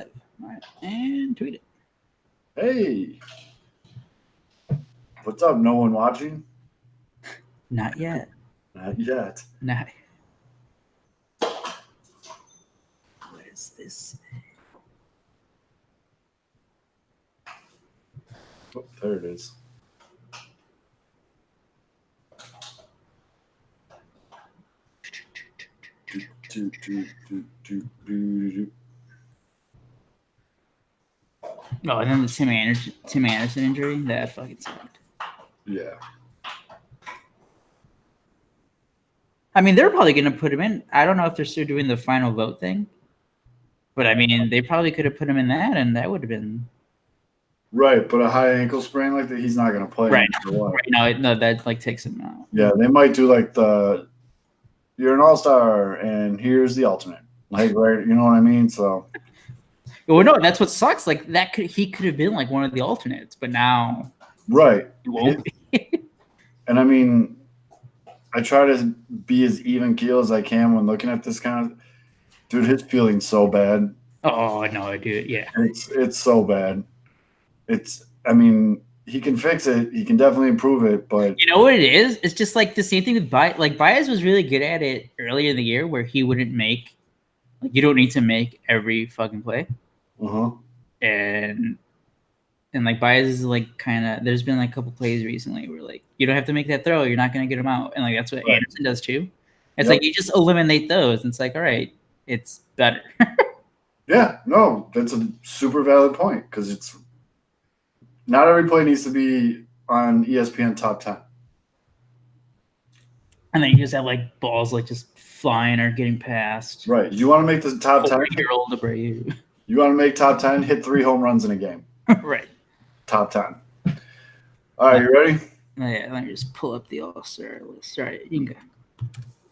live. All right, and tweet it. Hey, what's up? No one watching? Not yet. Not yet. Not. What is this? Oh, there it is. Oh, and then the Tim Anderson injury that fucking sucked. Yeah. I mean, they're probably gonna put him in. I don't know if they're still doing the final vote thing, but I mean, they probably could have put him in that, and that would have been Right, but a high ankle sprain like that, he's not going to play. right. No, that like takes him out. Yeah, they might do like you're an all-star and here's the alternate. Like, right, you know what I mean? So. Well, no, that's what sucks. Like he could have been like one of the alternates, but now. Right. He won't be. And I mean, I try to be as even keel as I can when looking at this kind of. Dude, his feeling's so bad. Oh no, dude, yeah. It's so bad. I mean, he can fix it. He can definitely improve it, but you know what it is? It's just like the same thing with Baez. Like Baez was really good at it earlier in the year, where he wouldn't make. Like you don't need to make every fucking play. And like Baez is like kind of. There's been like a couple plays recently where like you don't have to make that throw. You're not gonna get him out, and like that's what Anderson does too. It's like you just eliminate those. And it's like all right, it's better. Yeah, no, that's a super valid point because it's. Not every play needs to be on ESPN Top 10. And then you just have like balls like just flying or getting past. Right. You want to make the top 10? Year-old Abreu. You want to make top 10? Hit 3 home runs in a game. Right. Top 10. All right, you ready? Yeah, let me just pull up the All-Star list. All right, you can go.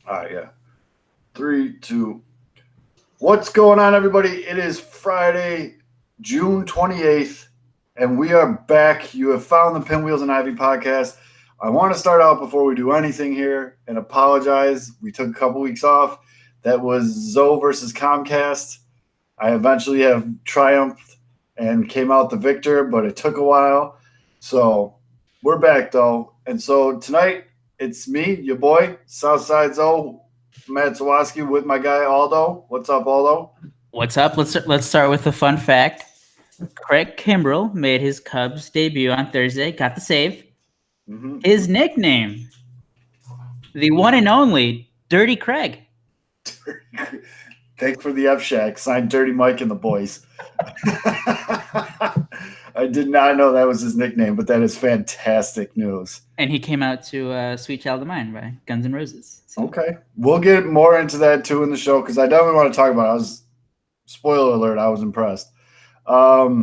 All right, yeah. 3, 2. What's going on, everybody? It is Friday, June 28th. And we are back. You have found the Pinwheels and Ivy podcast. I want to start out before we do anything here and apologize. We took a couple weeks off. That was Zoe versus Comcast. I eventually have triumphed and came out the victor, but it took a while. So we're back, though. And so tonight, it's me, your boy, Southside Zoe, Matt Zawoski, with my guy, Aldo. What's up, Aldo? What's up? Let's start with a fun fact. Craig Kimbrell made his Cubs debut on Thursday, got the save. Mm-hmm. His nickname, the one and only Dirty Craig. Thanks for the F-Shack. Signed Dirty Mike and the boys. I did not know that was his nickname, but that is fantastic news. And he came out to Sweet Child of Mine by Guns N' Roses. So. Okay. We'll get more into that, too, in the show, because I definitely want to talk about it. Spoiler alert, I was impressed. But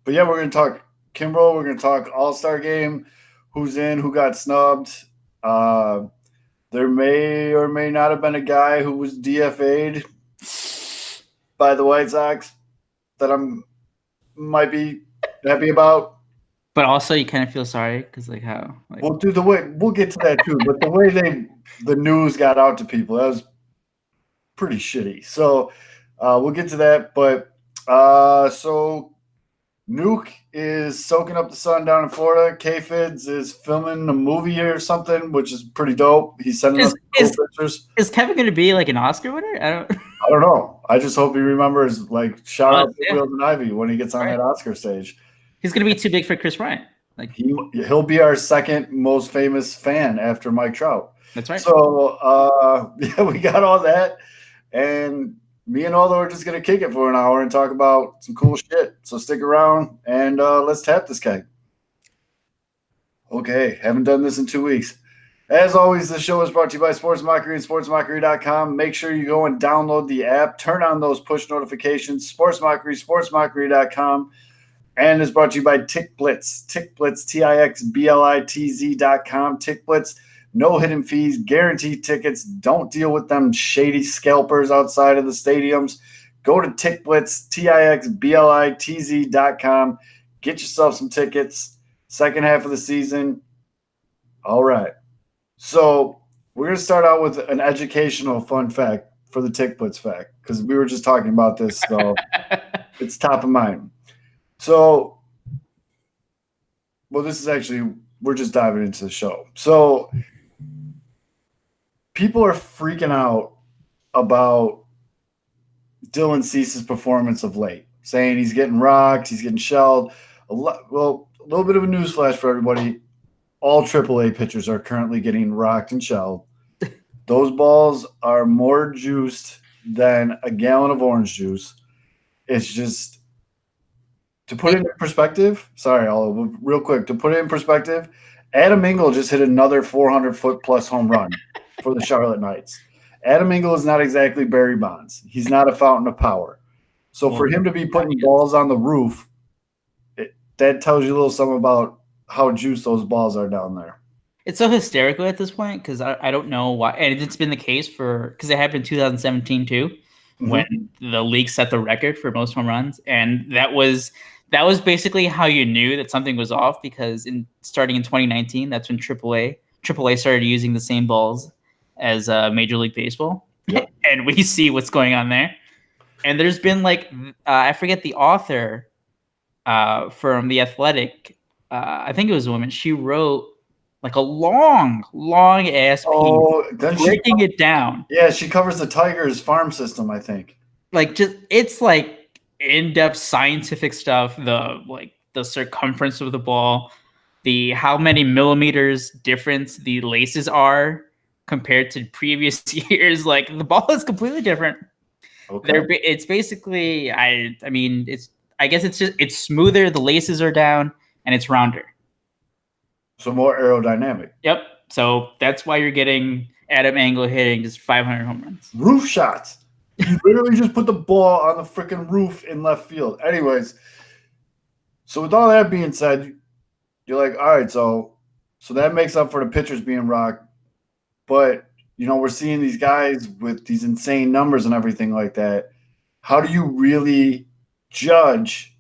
yeah, we're going to talk Kimbrell. We're going to talk All-Star Game, who's in, who got snubbed. There may or may not have been a guy who was DFA'd by the White Sox that might be happy about. But also you kind of feel sorry because like how. Like... Well, dude, we'll get to that too. But the way the news got out to people, that was pretty shitty. So we'll get to that. But so Nuke is soaking up the sun down in Florida. K-Fids is filming a movie or something, which is pretty dope. He's sending us cool pictures. Is Kevin going to be like an Oscar winner? I don't know. I just hope he remembers, like, shout out to Wheels and Ivy when he gets on that Oscar stage. He's going to be too big for Chris Bryant. Like he'll be our second most famous fan after Mike Trout. That's right. So yeah, we got all that, and me and Aldo are just going to kick it for an hour and talk about some cool shit. So stick around and let's tap this guy. Okay, haven't done this in 2 weeks. As always, this show is brought to you by Sports Mockery and SportsMockery.com. Make sure you go and download the app. Turn on those push notifications. Sports Mockery, SportsMockery.com. And is brought to you by Tick Blitz. Tick Blitz, TIXBLITZ.com. Tick Blitz. No hidden fees, guaranteed tickets. Don't deal with them shady scalpers outside of the stadiums. Go to Tick Blitz, TIXBLITZ.com. Get yourself some tickets. Second half of the season. All right. So we're going to start out with an educational fun fact for the Tick Blitz fact because we were just talking about this. So It's top of mind. So, well, this is actually, we're just diving into the show. So, people are freaking out about Dylan Cease's performance of late, saying he's getting rocked, he's getting shelled. Well, a little bit of a news flash for everybody. All AAA pitchers are currently getting rocked and shelled. Those balls are more juiced than a gallon of orange juice. It's just, to put it in perspective, real quick, to put it in perspective, Adam Engel just hit another 400-foot-plus home run for the Charlotte Knights. Adam Engel is not exactly Barry Bonds. He's not a fountain of power. So for him to be putting balls on the roof, that tells you a little something about how juiced those balls are down there. It's so hysterical at this point because I don't know why. And it's been the case because it happened in 2017 too, when the league set the record for most home runs. And that was basically how you knew that something was off, because starting in 2019, that's when AAA started using the same balls as Major League Baseball. Yep. And we see what's going on there. And there's been I forget the author from The Athletic. I think it was a woman. She wrote like a long ass piece breaking it down. Yeah, she covers the Tigers farm system, I think. It's like in-depth scientific stuff, the circumference of the ball, the how many millimeters difference the laces are compared to previous years. Like, the ball is completely different. Okay. It's basically, I guess it's smoother, the laces are down, and it's rounder. So more aerodynamic. Yep. So that's why you're getting Adam Engel hitting just 500 home runs. Roof shots. You literally just put the ball on the freaking roof in left field. Anyways, so with all that being said, you're like, all right, so that makes up for the pitchers being rocked. But, we're seeing these guys with these insane numbers and everything like that. How do you really judge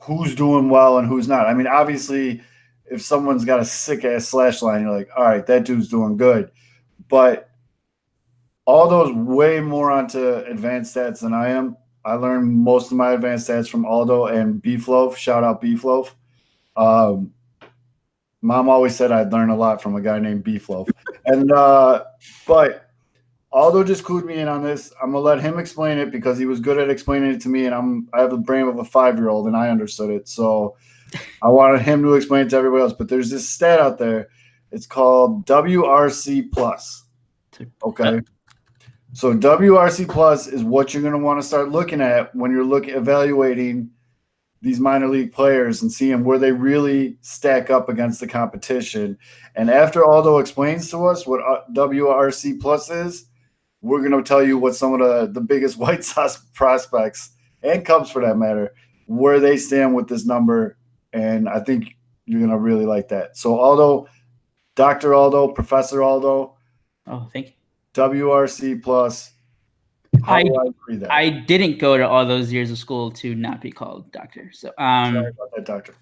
who's doing well and who's not? I mean, obviously, if someone's got a sick-ass slash line, you're like, all right, that dude's doing good. But all those way more onto advanced stats than I am. I learned most of my advanced stats from Aldo and Beefloaf. Shout out Beefloaf. Mom always said I'd learn a lot from a guy named Beefloaf. And but Aldo just clued me in on this. I'm gonna let him explain it because he was good at explaining it to me, and I have the brain of a 5-year-old and I understood it. So I wanted him to explain it to everybody else. But there's this stat out there. It's called WRC plus. Okay. So WRC plus is what you're going to want to start looking at when you're evaluating these minor league players and seeing where they really stack up against the competition. And after Aldo explains to us what WRC plus is, we're going to tell you what some of the biggest White Sox prospects, and Cubs for that matter, where they stand with this number. And I think you're going to really like that. So Aldo, Dr. Aldo, Professor Aldo. Oh, thank you. WRC plus. I didn't go to all those years of school to not be called doctor. So sorry about that, doctor.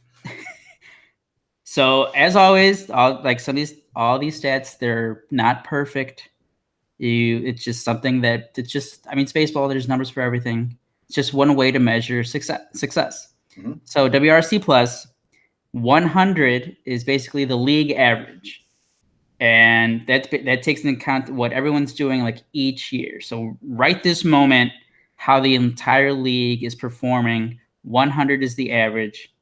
So as always, all these stats, they're not perfect. It's just something that it's baseball. There's numbers for everything. It's just one way to measure success. Mm-hmm. So WRC plus 100 is basically the league average. And that takes into account what everyone's doing like each year. So right this moment, how the entire league is performing, 100 is the average.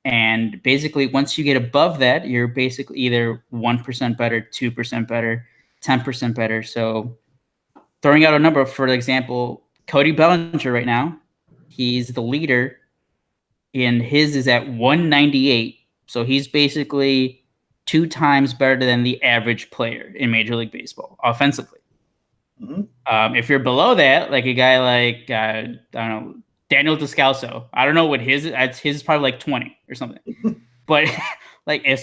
And basically, once you get above that, you're basically either 1% better, 2% better, 10% better. So throwing out a number, for example, Cody Bellinger right now, he's the leader, and his is at 198. So he's basically 2 times better than the average player in Major League Baseball offensively. Mm-hmm. If you're below that, like a guy like I don't know, Daniel Descalso, I don't know what his is probably like 20 or something. But but let's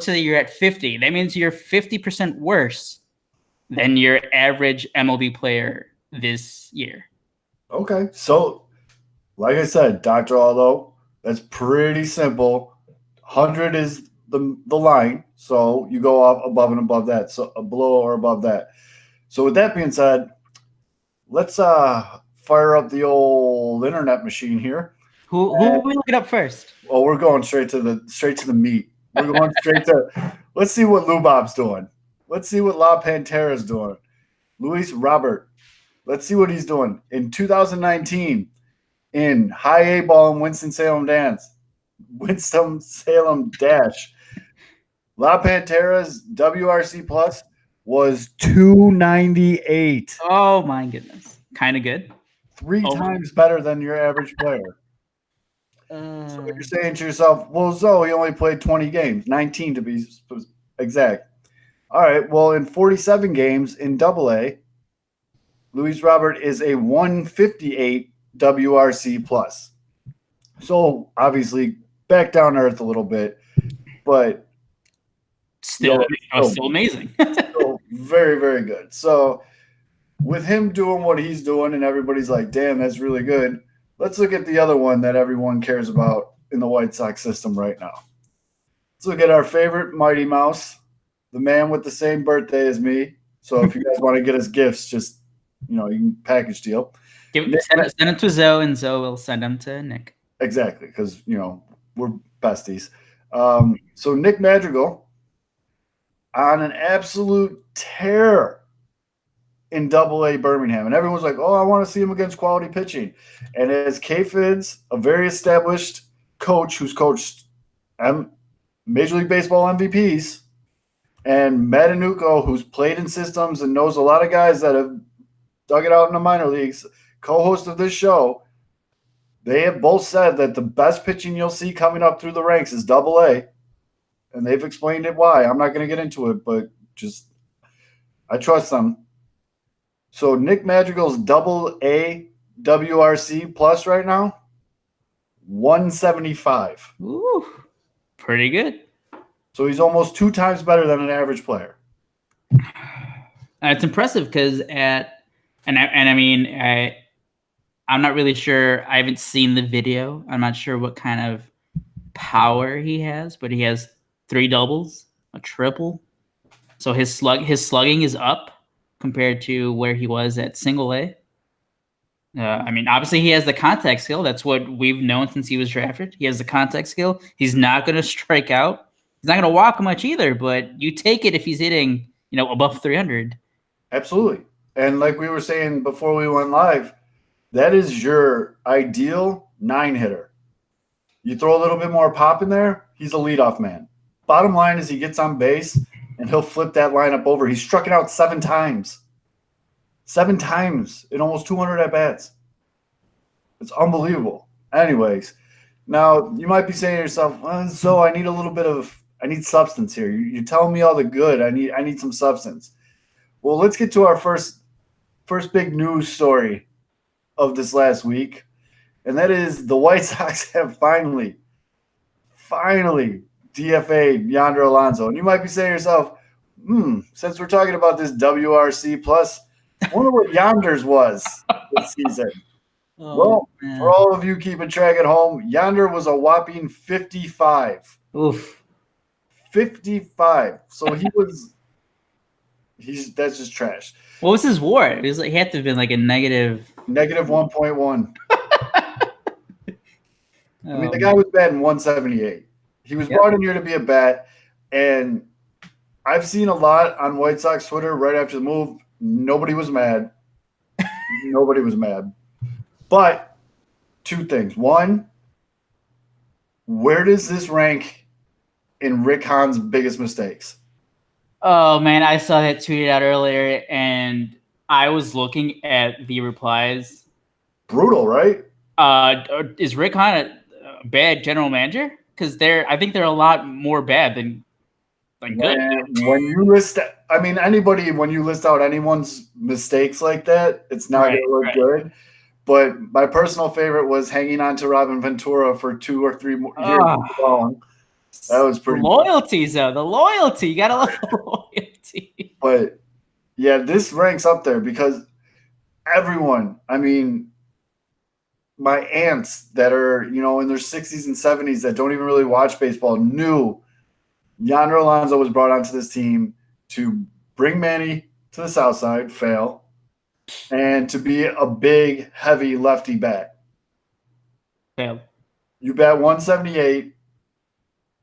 say you're at 50, that means you're 50% worse than your average MLB player this year. Okay, so like I said, Dr. Aldo, that's pretty simple. 100 is the line, so you go up above and above that, so below or above that. So with that being said, let's fire up the old internet machine here. Who will we look it up first? Well, we're going straight to the meat. We're going straight to. Let's see what Lou Bob's doing. Let's see what La Pantera's doing. Luis Robert. Let's see what he's doing in 2019 in high A ball and Winston-Salem Dash. La Pantera's WRC plus was 298. Oh my goodness. Kind of good. Three times better than your average player. So you're saying to yourself, well, Zoe only played 20 games, 19 to be exact. All right, well, in 47 games in AA, Luis Robert is a 158 WRC plus. So obviously back down to earth a little bit, but still amazing. Still very, very good. So with him doing what he's doing and everybody's like, damn, that's really good. Let's look at the other one that everyone cares about in the White Sox system right now. Let's look at our favorite Mighty Mouse, the man with the same birthday as me. So if you guys want to get us gifts, just, you can package deal. Send them to Zoe, and Zoe will send them to Nick. Exactly, because, we're besties. So Nick Madrigal on an absolute tear in AA Birmingham. And everyone's like, oh, I want to see him against quality pitching. And as K-Fids, a very established coach who's coached Major League Baseball MVPs, and Matt Anuko, who's played in systems and knows a lot of guys that have dug it out in the minor leagues, co-host of this show, they have both said that the best pitching you'll see coming up through the ranks is AA. And they've explained it why. I'm not going to get into it, but I trust them. So Nick Madrigal's AA WRC plus right now, 175. Ooh, pretty good. So he's almost 2 times better than an average player. It's impressive because I'm not really sure. I haven't seen the video. I'm not sure what kind of power he has, but he has 3 doubles, a triple. So his slugging is up compared to where he was at single A. Obviously he has the contact skill. That's what we've known since he was drafted. He has the contact skill. He's not going to strike out. He's not going to walk much either, but you take it if he's hitting, above 300. Absolutely. And like we were saying before we went live, that is your ideal 9-hitter. You throw a little bit more pop in there, he's a leadoff man. Bottom line is he gets on base, and he'll flip that lineup over. He's struck it out 7 times. 7 times in almost 200 at-bats. It's unbelievable. Anyways, now you might be saying to yourself, so I need substance here. You're telling me all the good. I need some substance. Well, let's get to our first big news story of this last week, and that is the White Sox have finally DFA'd Yonder Alonso. And you might be saying to yourself, since we're talking about this WRC plus, I wonder what Yonder's was this season. Man. For all of you keeping track at home, Yonder was a whopping 55. Oof. 55. So that's just trash. What was his WAR? He had to have been like a negative 1.1. The guy was batting 178. He was brought in here to be a bat, and I've seen a lot on White Sox Twitter right after the move. Nobody was mad. Nobody was mad. But 2 things. One, where does this rank in Rick Hahn's biggest mistakes? Oh, man, I saw that tweeted out earlier, and I was looking at the replies. Brutal, right? Is Rick Hahn a bad general manager? Because I think they're a lot more bad than good. When you list, anybody, when you list out anyone's mistakes like that, it's not going to look good. But my personal favorite was hanging on to Robin Ventura for 2 or 3 more years long. That was pretty loyalty, though. The loyalty. You got to love the loyalty. But, yeah, this ranks up there because everyone, my aunts that are, in their 60s and 70s that don't even really watch baseball knew Yonder Alonso was brought onto this team to bring Manny to the South Side, fail, and to be a big, heavy lefty bat. Failed. You bat 178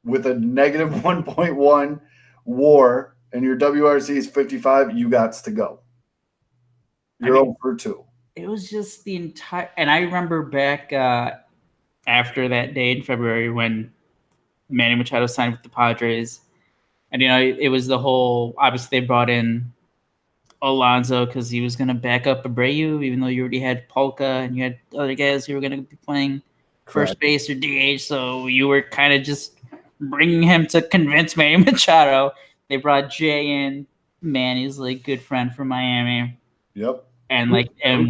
with a negative 1.1 WAR, and your WRC is 55. You got to go. You're 0 for 2. It was just the entire, and I remember back after that day in February when Manny Machado signed with the Padres, and it was the whole. Obviously, they brought in Alonso because he was going to back up Abreu, even though you already had Polka and you had other guys who were going to be playing first base or DH. So you were kind of just bringing him to convince Manny Machado. They brought Jay in. Manny's like good friend from Miami. Yep. And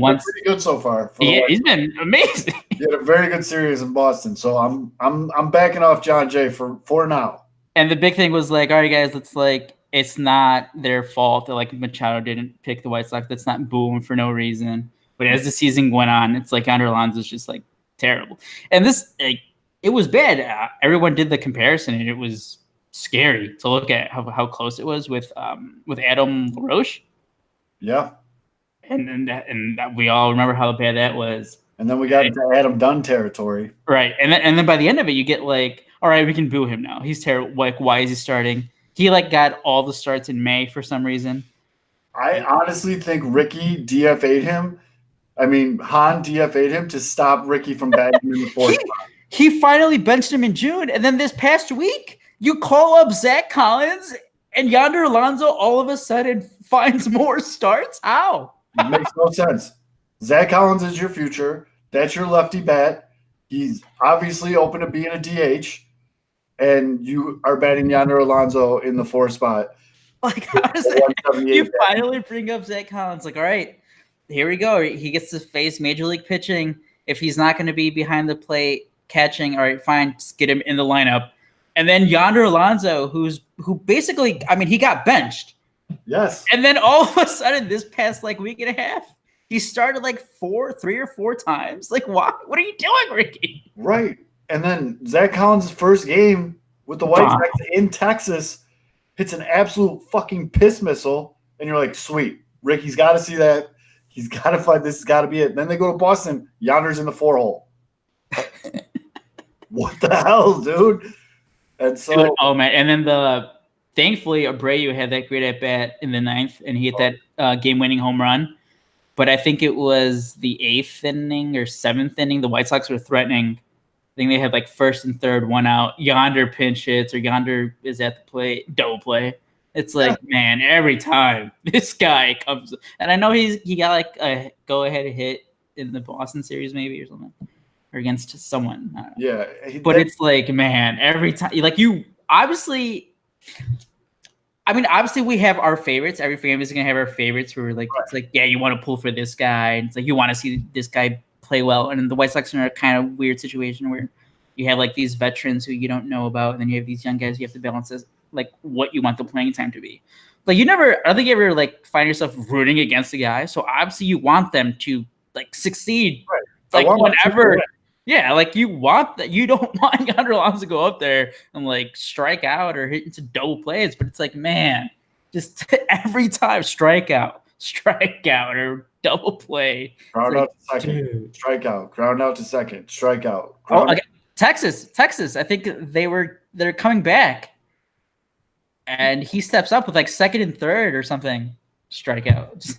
once pretty good so far. He's been amazing. He had a very good series in Boston, so I'm backing off John Jay for now. And the big thing was like, all right, guys, it's not their fault that like Machado didn't pick the White Sox. That's not booing for no reason. But as the season went on, it's like Yonder Alonso's just like terrible. And this, it was bad. Everyone did the comparison, and it was scary to look at how close it was with Adam LaRoche. Yeah. And we all remember how bad that was. And then we got into Adam Dunn territory. Right. And then by the end of it, you get like, all right, we can boo him now. He's terrible. Like, why is he starting? He like got all the starts in May for some reason. I honestly think Ricky DFA'd him. I mean, Han DFA'd him to stop Ricky from batting in the fourth spot. He finally benched him in June. And then this past week, you call up Zach Collins and Yonder Alonso all of a sudden finds more starts? How? It makes no sense. Zach Collins is your future. That's your lefty bat. He's obviously open to being a DH. And you are batting Yonder Alonso in the fourth spot. Like, honestly, you finally bring up Zach Collins. Like, all right, here we go. He gets to face Major League pitching. If he's not going to be behind the plate catching, all right, fine, just get him in the lineup. And then Yonder Alonso, who basically, I mean, he got benched. Yes. And then all of a sudden, this past like week and a half, he started like 3 or 4 times. Like, why? What are you doing, Ricky? Right. And then Zach Collins' first game with the White Sox in Texas hits an absolute fucking piss missile. And you're like, sweet. Ricky's got to see that. He's got to find this. Has got to be it. And then they go to Boston. Yonder's in the 4-hole. What the hell, dude? And so, dude, oh man. And then thankfully Abreu had that great at bat in the 9th, and he hit that game-winning home run. But I think it was the 8th inning or 7th inning. The White Sox were threatening. I think they had like 1st and 3rd, 1 out. Yonder pinch hits, or Yonder is at the plate, double play. It's like, man, every time this guy comes, and I know he got like a go-ahead hit in the Boston series, maybe, or something, or against someone. Yeah, but it's like, man, every time, like, you obviously. I mean, obviously, we have our favorites. Every family is gonna have our favorites. Where we're like, it's like, yeah, you want to pull for this guy, and it's like you want to see this guy play well. And the White Sox are in a kind of weird situation where you have like these veterans who you don't know about, and then you have these young guys you have to balance as like what you want the playing time to be. Like, I don't think you ever like find yourself rooting against a guy. So obviously, you want them to like succeed, right. Like whenever. Yeah, like you want that. You don't want Yonder Alonso to go up there and like strike out or hit into double plays, but it's like, man, just every time strikeout, or double play. Ground out to second, strikeout. Ground out to second, strikeout. Okay. Texas. I think they're coming back, and he steps up with like 2nd and 3rd or something, strikeout.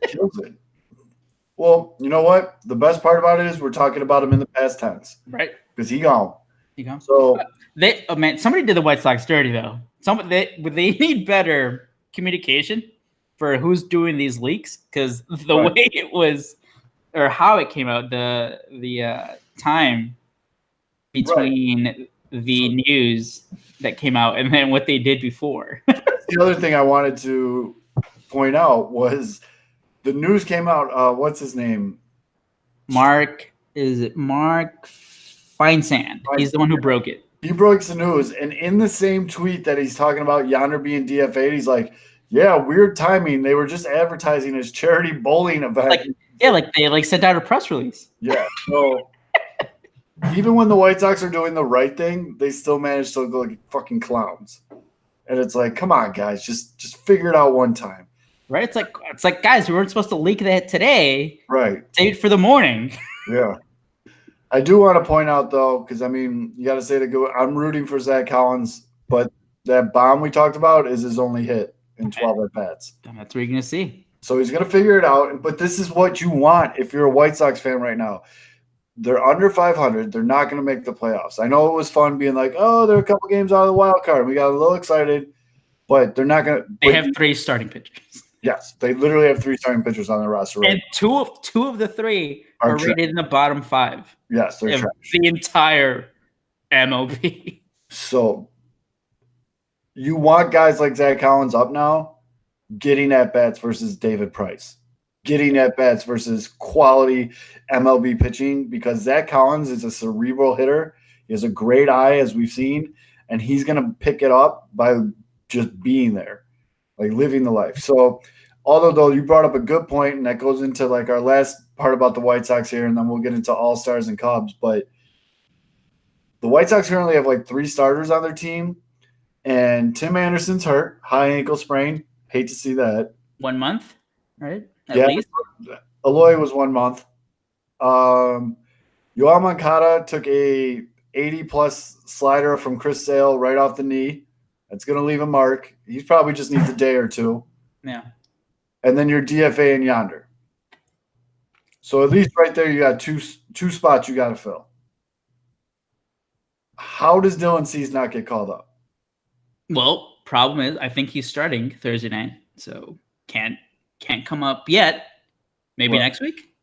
Kills it. Well, you know what? The best part about it is we're talking about him in the past tense. Right. Because he gone. So somebody did the White Sox dirty though. They need better communication for who's doing these leaks, because the way it was or how it came out, the time between the news that came out and then what they did before. The other thing I wanted to point out was the news came out. What's his name? Mark Feinsand. He's the one who broke it. He broke the news, and in the same tweet that he's talking about Yonder being DFA'd, he's like, yeah, weird timing. They were just advertising his charity bowling event. They sent out a press release. Yeah. So even when the White Sox are doing the right thing, they still manage to look like fucking clowns. And it's like, come on, guys, just figure it out one time. Right? It's like guys, we weren't supposed to leak that today. Right. Save it for the morning. Yeah. I do want to point out though, because I mean, you got to say I'm rooting for Zach Collins, but that bomb we talked about is his only hit in 12 at bats. That's what you're gonna see. So he's gonna figure it out. But this is what you want if you're a White Sox fan right now. They're under 500. They're not going to make the playoffs. I know it was fun being like, oh, they're a couple games out of the wild card. We got a little excited, but they're not going to. They have 3 starting pitchers. Yes, they literally have 3 starting pitchers on their roster. Right? And two of the 3 are rated in the bottom 5. Yes, they're trash. The entire MLB. So you want guys like Zach Collins up now, getting at bats versus David Price. Getting at bats versus quality MLB pitching, because Zach Collins is a cerebral hitter. He has a great eye, as we've seen, and he's going to pick it up by just being there, like living the life. So, although though you brought up a good point, and that goes into like our last part about the White Sox here, and then we'll get into All-Stars and Cubs. But the White Sox currently have like 3 starters on their team, and Tim Anderson's hurt, high ankle sprain. Hate to see that. 1 month, right? At least. Eloy was 1 month. Yoel Moncada took a 80-plus slider from Chris Sale right off the knee. That's going to leave a mark. He probably just needs a day or 2. Yeah. And then your DFA and Yonder. So at least right there you got two spots you got to fill. How does Dylan Cease not get called up? Well, problem is I think he's starting Thursday night, so can't come up yet. Maybe next week.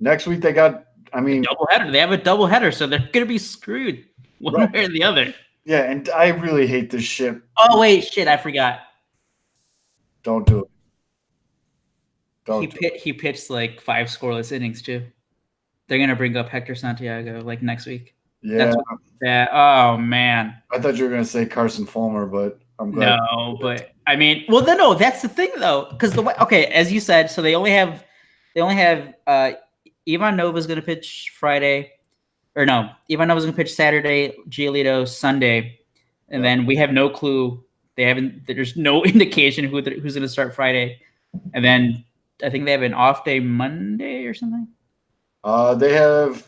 Next week they got, I mean, double header. They have a double header, so they're gonna be screwed one way or the other. Yeah, and I really hate this shit. Oh wait, shit! I forgot. Don't do it. He pitched like 5 scoreless innings too. They're gonna bring up Hector Santiago like next week. Yeah. Oh man. I thought you were gonna say Carson Fulmer, but I'm glad. No, but I mean, well, then no, that's the thing though, because as you said, so they only have Ivan Nova's going to pitch Friday, or no, Ivan Nova's going to pitch Saturday, Giolito Sunday, and then we have no clue. There's no indication who's going to start Friday, and then I think they have an off day Monday or something. They have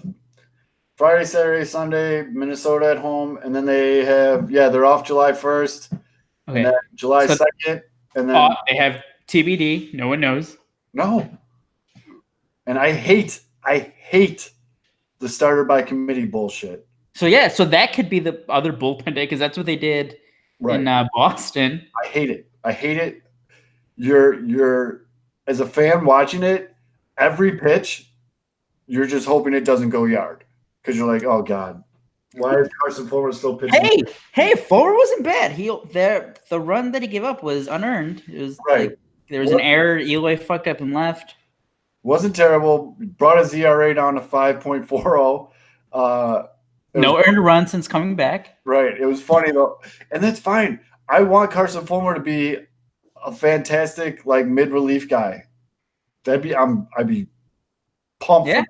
Friday, Saturday, Sunday, Minnesota at home, and then they have they're off July 1st. Okay. And then July 2nd, and then they have TBD. No one knows. No. And I hate the starter by committee bullshit. So so that could be the other bullpen day, because that's what they did in Boston. I hate it. You're as a fan watching it, every pitch, you're just hoping it doesn't go yard, because you're like, oh god. Why is Carson Fulmer still pitching? Hey, Fulmer wasn't bad. The run that he gave up was unearned. It was like there was an error. Eloy fucked up and left. Wasn't terrible. Brought his ERA down to 5.40. No earned run since coming back. Right. It was funny though, and that's fine. I want Carson Fulmer to be a fantastic like mid relief guy. I'd be pumped. Yeah.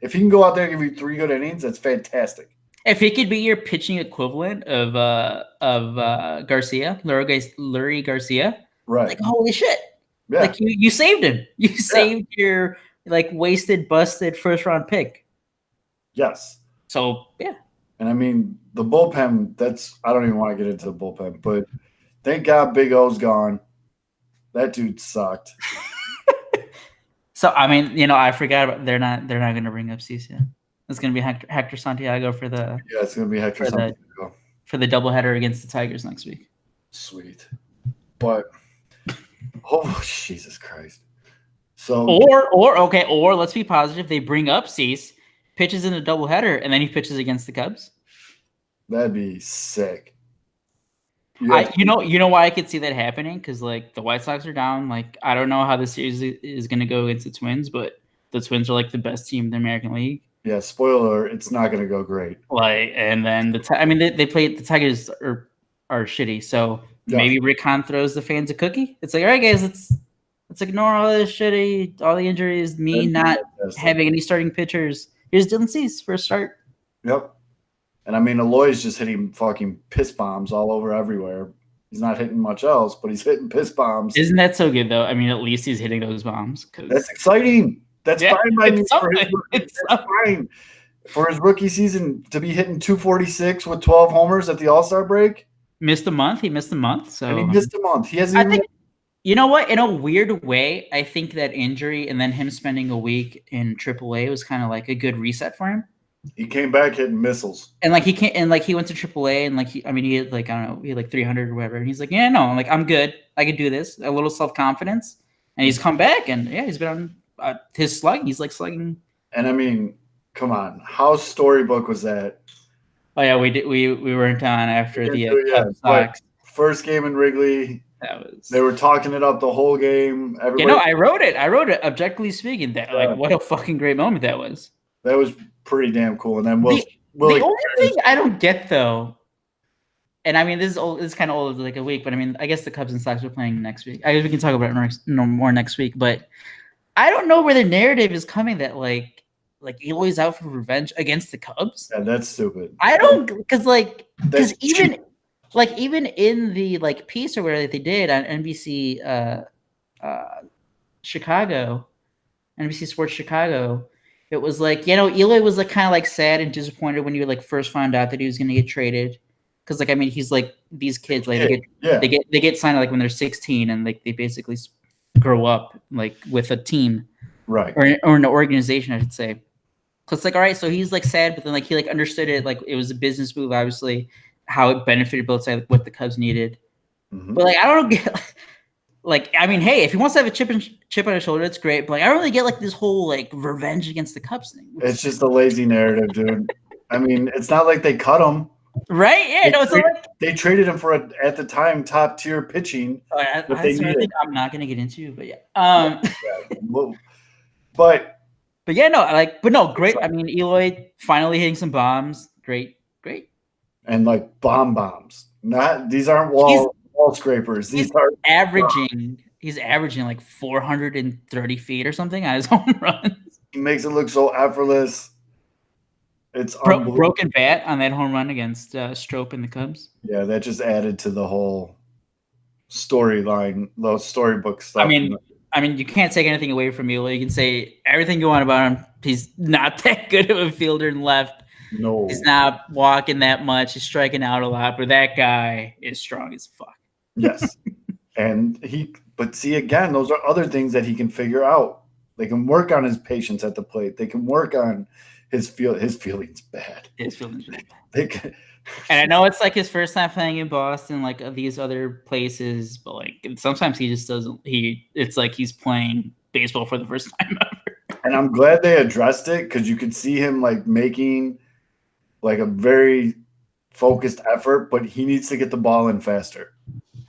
If he can go out there and give you 3 good innings, that's fantastic. If he could be your pitching equivalent of Garcia, Lurie Garcia, right? Like holy shit! Yeah. Like you saved him. You saved your like wasted, busted first round pick. Yes. So yeah. And I mean the bullpen. I don't even want to get into the bullpen, but thank God Big O's gone. That dude sucked. So I mean, I forgot about they're not going to bring up Cease yet. It's going to be Hector Santiago for the it's going to be Hector Santiago for the doubleheader against the Tigers next week. Sweet, but Jesus Christ! So or let's be positive. They bring up Cease, pitches in a doubleheader, and then he pitches against the Cubs. That'd be sick. You know why I could see that happening, because like the White Sox are down. Like I don't know how the series is going to go against the Twins, but the Twins are like the best team in the American League. Yeah, spoiler, it's not going to go great. Like, and then they play the Tigers are shitty. So maybe Rick Hahn throws the fans a cookie. It's like, all right, guys, let's ignore all this shitty, all the injuries, not having any starting pitchers. Here's Dylan Cease for a start. Yep. And I mean, Eloy's just hitting fucking piss bombs all over everywhere. He's not hitting much else, but he's hitting piss bombs. Isn't that so good though? I mean, at least he's hitting those bombs. That's exciting. That's fine by me. It's fine for his rookie season to be hitting 246 with 12 homers at the All-Star break. Missed a month. He missed a month. So and he missed a month. He hasn't. Think, you know what? In a weird way, I think that injury and then him spending a week in AAA was kind of like a good reset for him. He came back hitting missiles, and like he went to AAA, and like he had like I don't know, he had like 300 or whatever, and he's like, yeah, no, like I'm good, I could do this. A little self confidence, and he's come back, and yeah, he's been on his slugging. He's like slugging. And I mean, come on, how storybook was that? Oh yeah, we did. We weren't on after the Cubs Sox first game in Wrigley. They were talking it up the whole game. Everybody, I wrote it. Objectively speaking, that like what a fucking great moment that was. That was pretty damn cool. And then the only thing I don't get though, and I mean this is kind of old, like a week, but I mean I guess the Cubs and Sox are playing next week. I guess we can talk about it more next week, but I don't know where the narrative is coming that like Eloy's out for revenge against the Cubs. Yeah, that's stupid. I don't because even in the like piece or whatever that they did on NBC Chicago, NBC Sports Chicago, it was like, you know, Eloy was like kind of like sad and disappointed when you like first found out that he was going to get traded, because like I mean he's like these kids like they get signed like when they're 16 and like they basically grow up like with a team, right, or an organization I should say. So it's like, all right, so he's like sad, but then like he like understood it, like it was a business move, obviously, how it benefited both sides, like, what the Cubs needed. Mm-hmm. But like I don't get like I mean, hey, if he wants to have a chip on his shoulder, it's great. But like, I don't really get like this whole like revenge against the Cubs thing. It's just a lazy narrative, dude. I mean, it's not like they cut him, right? Yeah, they traded him for at the time top tier pitching. That's something I'm not going to get into, but yeah. But yeah, no, great. I mean, Eloy finally hitting some bombs. Great. And like bombs. These aren't wall scrapers. These are averaging. He's averaging like 430 feet or something on his home runs. He makes it look so effortless. It's broken bat on that home run against Strop and the Cubs. Yeah, that just added to the whole storyline, the storybook stuff. I mean, you can't take anything away from Eloy. You can say everything you want about him. He's not that good of a fielder in left. No, he's not walking that much. He's striking out a lot, but that guy is strong as fuck. Yes, but see, again, those are other things that he can figure out. They can work on his patience at the plate. They can work on his feelings bad. His feelings really bad. And I know it's like his first time playing in Boston, like these other places, but like sometimes he just doesn't. It's like he's playing baseball for the first time ever. And I'm glad they addressed it, because you could see him like making like a very focused effort, but he needs to get the ball in faster.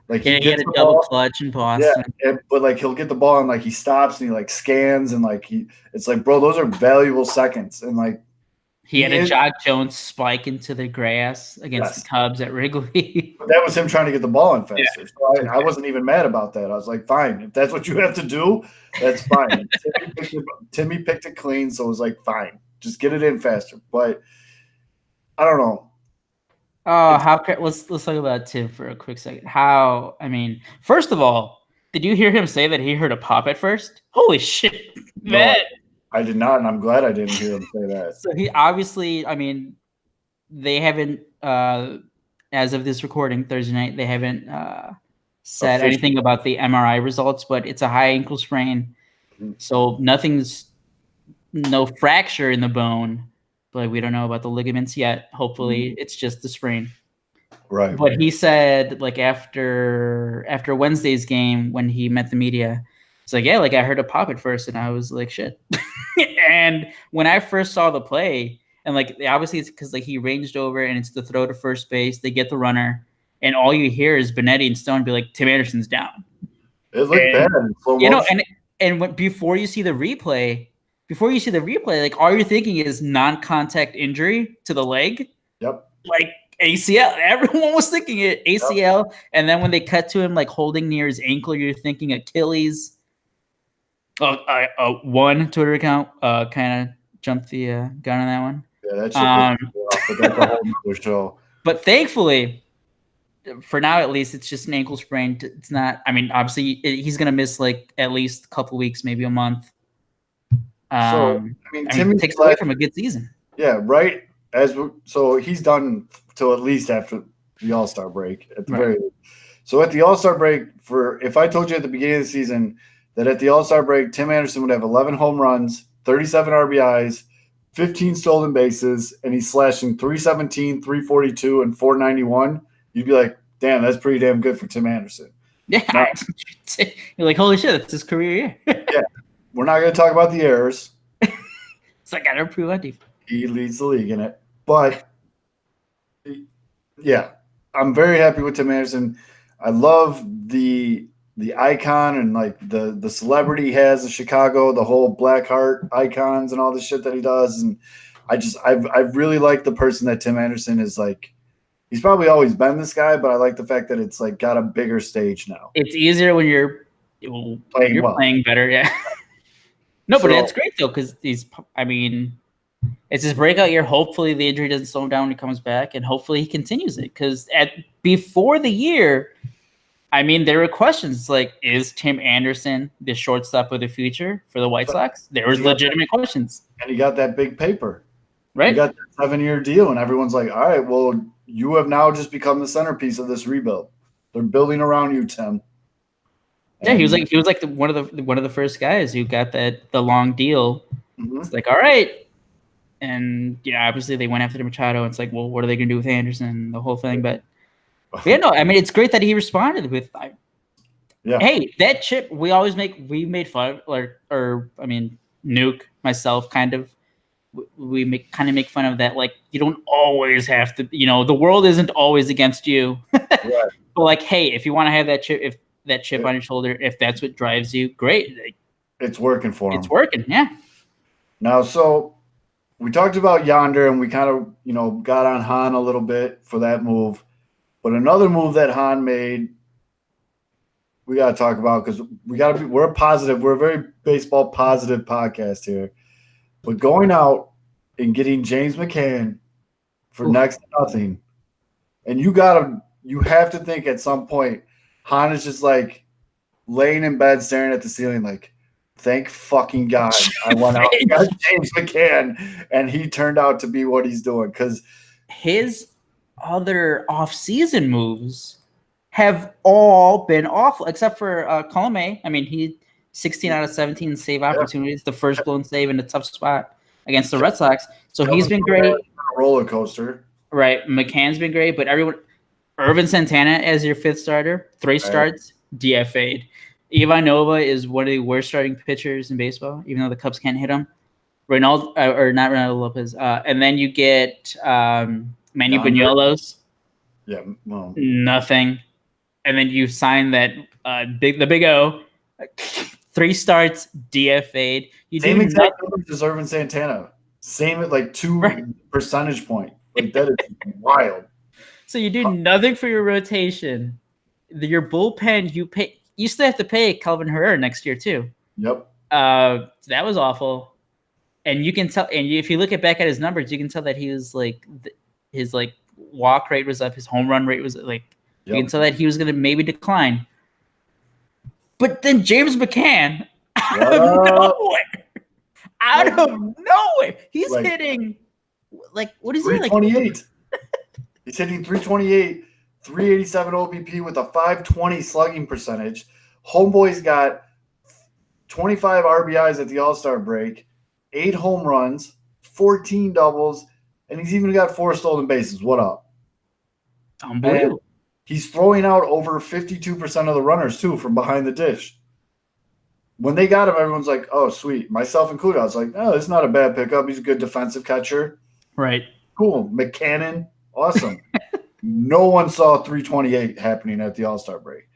Like he had a double clutch in Boston. Yeah, but like he'll get the ball and like he stops and he like scans and like it's like, bro, those are valuable seconds. And like he had a Jock Jones spike into the grass against the Cubs at Wrigley. But that was him trying to get the ball in faster. Yeah. So I wasn't even mad about that. I was like, fine, if that's what you have to do, that's fine. Timmy picked it clean, so it was like, fine, just get it in faster. But I don't know. Let's talk about Tim for a quick second. First of all, did you hear him say that he heard a pop at first? Holy shit, man! I did not, and I'm glad I didn't hear him say that. So he obviously, they haven't, as of this recording Thursday night, they haven't said anything about the MRI results, but it's a high ankle sprain, so no fracture in the bone. But we don't know about the ligaments yet. Hopefully, it's just the sprain. Right. But he said, like after Wednesday's game, when he met the media, it's like, yeah, like I heard a pop at first, and I was like, shit. And when I first saw the play, and like obviously it's because like he ranged over, and it's the throw to first base. They get the runner, and all you hear is Benetti and Stone be like, Tim Anderson's down. It looked bad. You know, and before you see the replay, like all you're thinking is non-contact injury to the leg. Yep. Like ACL. Everyone was thinking it ACL. Yep. And then when they cut to him like holding near his ankle, you're thinking Achilles. One Twitter account kind of jumped the gun on that one. Yeah, that's a whole show. But thankfully, for now at least, it's just an ankle sprain. It's not. I mean, obviously, he's gonna miss like at least a couple weeks, maybe a month. Timmy takes away from a good season. Yeah, right. So he's done till at least after the All-Star break at the very least. So at the All-Star break, if I told you at the beginning of the season that at the All-Star break, Tim Anderson would have 11 home runs, 37 RBIs, 15 stolen bases, and he's slashing 317, 342, and 491, you'd be like, damn, that's pretty damn good for Tim Anderson. Yeah. Now, you're like, holy shit, that's his career year. Yeah. We're not going to talk about the errors. It's like, I gotta prove on defense. He leads the league in it. But, yeah, I'm very happy with Tim Anderson. I love the icon and like the celebrity he has in Chicago, the whole Black Heart icons and all the shit that he does. And I really like the person that Tim Anderson is. Like, he's probably always been this guy, but I like the fact that it's like got a bigger stage now. It's easier when you're playing better. Yeah. No, but that's great though, because it's his breakout year. Hopefully the injury doesn't slow him down when he comes back, and hopefully he continues it. Because before the year, there were questions like, is Tim Anderson the shortstop of the future for the White Sox? There was legitimate questions. And he got that big paper. Right. He got that 7-year deal, and everyone's like, all right, well, you have now just become the centerpiece of this rebuild. They're building around you, Tim. Yeah, he was like one of the first guys who got the long deal. Mm-hmm. It's like, all right. And obviously they went after Machado. It's like, well, what are they gonna do with Anderson? The whole thing. But yeah, no, it's great that he responded with hey, that chip we made fun or Nuke, myself kind of. We make fun of that. Like, you don't always have to, the world isn't always against you. Right. But like, hey, if you want to have that chip on your shoulder, if that's what drives you, great. It's working for him. It's working, yeah. Now, so we talked about Yonder, and we kind of, got on Han a little bit for that move. But another move that Han made, we got to talk about, because we're a very baseball positive podcast here. But going out and getting James McCann for next to nothing, and you have to think at some point, Han is just like laying in bed staring at the ceiling like, thank fucking God I went out and got James McCann, and he turned out to be what he's doing. Because his other off-season moves have all been awful, except for Colomé. He 16 out of 17 save opportunities, the first blown save in a tough spot against the Red Sox. So he's been great. A roller coaster. Right. McCann's been great, but Irvin Santana as your fifth starter, 3 starts, DFA'd. Ivanova is one of the worst starting pitchers in baseball, even though the Cubs can't hit him. Not Ronaldo Lopez. And then you get Manu Bañuelos. Yeah. Well. Nothing. And then you sign that the Big O. 3 starts, DFA'd. Same exact numbers as Irvin Santana. Same at like 2 percentage point. Like, that is wild. So you do nothing for your rotation. Your bullpen, you still have to pay Calvin Herrera next year too. Yep. That was awful. And you can tell, and if you look back at his numbers, you can tell that he was like his walk rate was up, his home run rate was like. Yep. You can tell that he was going to maybe decline. But then James McCann, out of nowhere, he's hitting, what is he, 328. He's hitting 328, 387 OBP with a 520 slugging percentage. Homeboy's got 25 RBIs at the All-Star break, 8 home runs, 14 doubles, and he's even got 4 stolen bases. What up? Unbelievable. He's throwing out over 52% of the runners, too, from behind the dish. When they got him, everyone's like, oh, sweet. Myself included. I was like, oh, it's not a bad pickup. He's a good defensive catcher. Right. Cool. McCannon. Awesome. No one saw 328 happening at the All-Star break.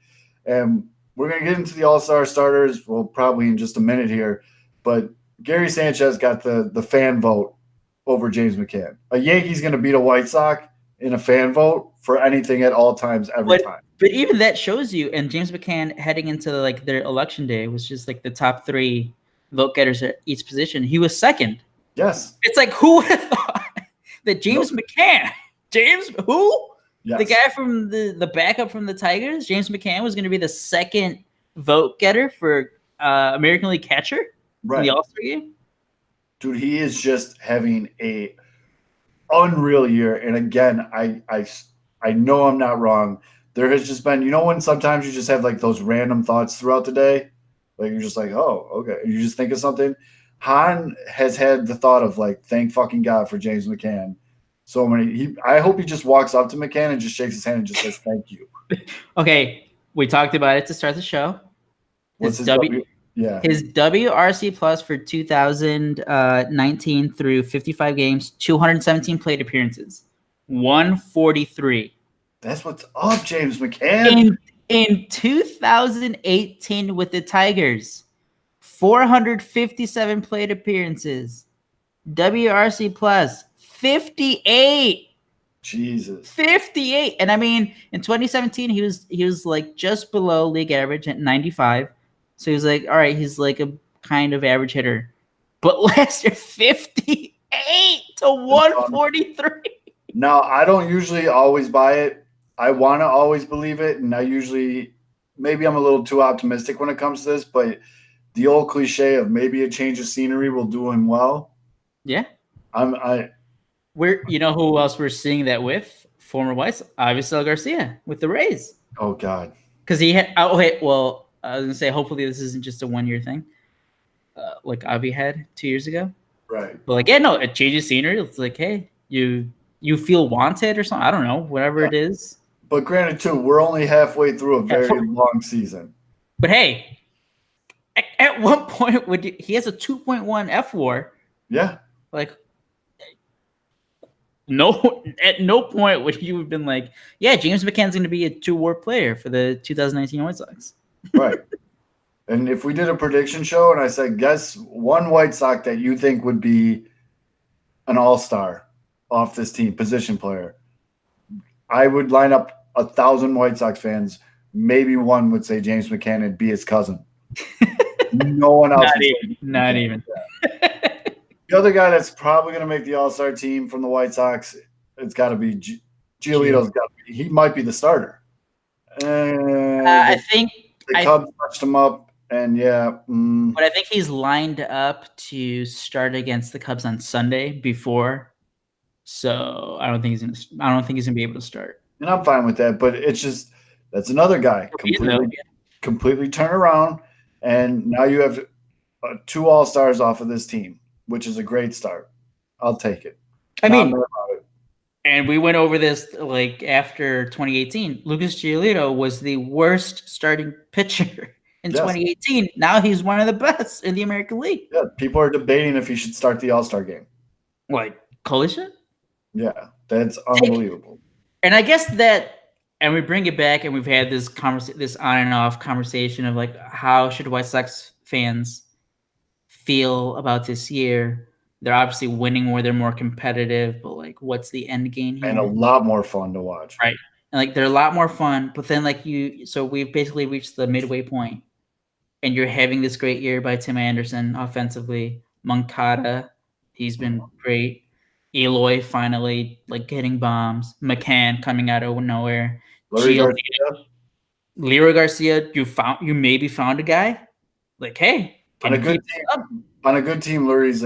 And we're going to get into the All-Star starters, well, probably in just a minute here. But Gary Sanchez got the fan vote over James McCann. A Yankee's going to beat a White Sox in a fan vote for anything at all times, every time. But even that shows you, and James McCann heading into their election day was just the top 3 vote getters at each position. He was second. Yes. It's like, who would have thought that James McCann, who? Yes. The guy from the backup from the Tigers, James McCann, was going to be the second vote getter for American League catcher in the All-Star game. Dude, he is just having a unreal year. And again, I know I'm not wrong. There has just been, when sometimes you just have like those random thoughts throughout the day, like you're just like, oh, okay, you just think of something. Han has had the thought of like, thank fucking God for James McCann. So many. I hope he just walks up to McCann and just shakes his hand and just says thank you. Okay, we talked about it to start the show. What's his W? Yeah, his WRC plus for 2019 through 55 games, 217 plate appearances, 143. That's what's up, James McCann. In 2018 with the Tigers, 457 plate appearances, WRC plus 58. Jesus. 58. And I mean, in 2017, he was like just below league average at 95. So he was like, all right, he's like a kind of average hitter. But last year, 58 to 143. Now, I don't usually always buy it. I want to always believe it. And maybe I'm a little too optimistic when it comes to this, but the old cliche of maybe a change of scenery will do him well. Yeah. You know who else we're seeing that with? Former White Sox, Avisail Garcia with the Rays. Oh God. Because he had. Oh wait. Well, I was gonna say hopefully this isn't just a 1 year thing, like Avi had 2 years ago. Right. But like, yeah, no, a change of scenery. It's like, hey, you feel wanted or something. I don't know, whatever it is. But granted, too, we're only halfway through a very long season. But hey, at one point, he has a 2.1 FWAR. Yeah. Like. No, at no point would you have been like, yeah, James McCann's going to be a 2-WAR player for the 2019 White Sox. Right. And if we did a prediction show and I said, guess one White Sox that you think would be an all-star off this team, position player, I would line up 1,000 White Sox fans. Maybe one would say James McCann and be his cousin. No one else. Not even. The other guy that's probably going to make the All-Star team from the White Sox, it's got to be Giolito's. He might be the starter. I think the Cubs touched him up, and yeah. But I think he's lined up to start against the Cubs on Sunday before, so I don't think he's gonna be able to start. And I'm fine with that, but it's just that's another guy completely turn around, and now you have 2 All-Stars off of this team, which is a great start. I'll take it. And we went over this like after 2018. Lucas Giolito was the worst starting pitcher in 2018. Now he's one of the best in the American League. Yeah, people are debating if he should start the All-Star game. Like collision? Yeah, that's unbelievable. And I guess and we bring it back, and we've had this this on and off conversation of like, how should White Sox fans feel about this year? They're obviously winning where they're more competitive, but like, what's the end game here? And a lot more fun to watch. Right. And like, they're a lot more fun, but then like so we've basically reached the midway point, and you're having this great year by Tim Anderson offensively. Moncada, he's been great. Eloy finally like getting bombs. McCann coming out of nowhere. Leroy Garcia, you maybe found a guy. Like, hey, on a good team, Lurie's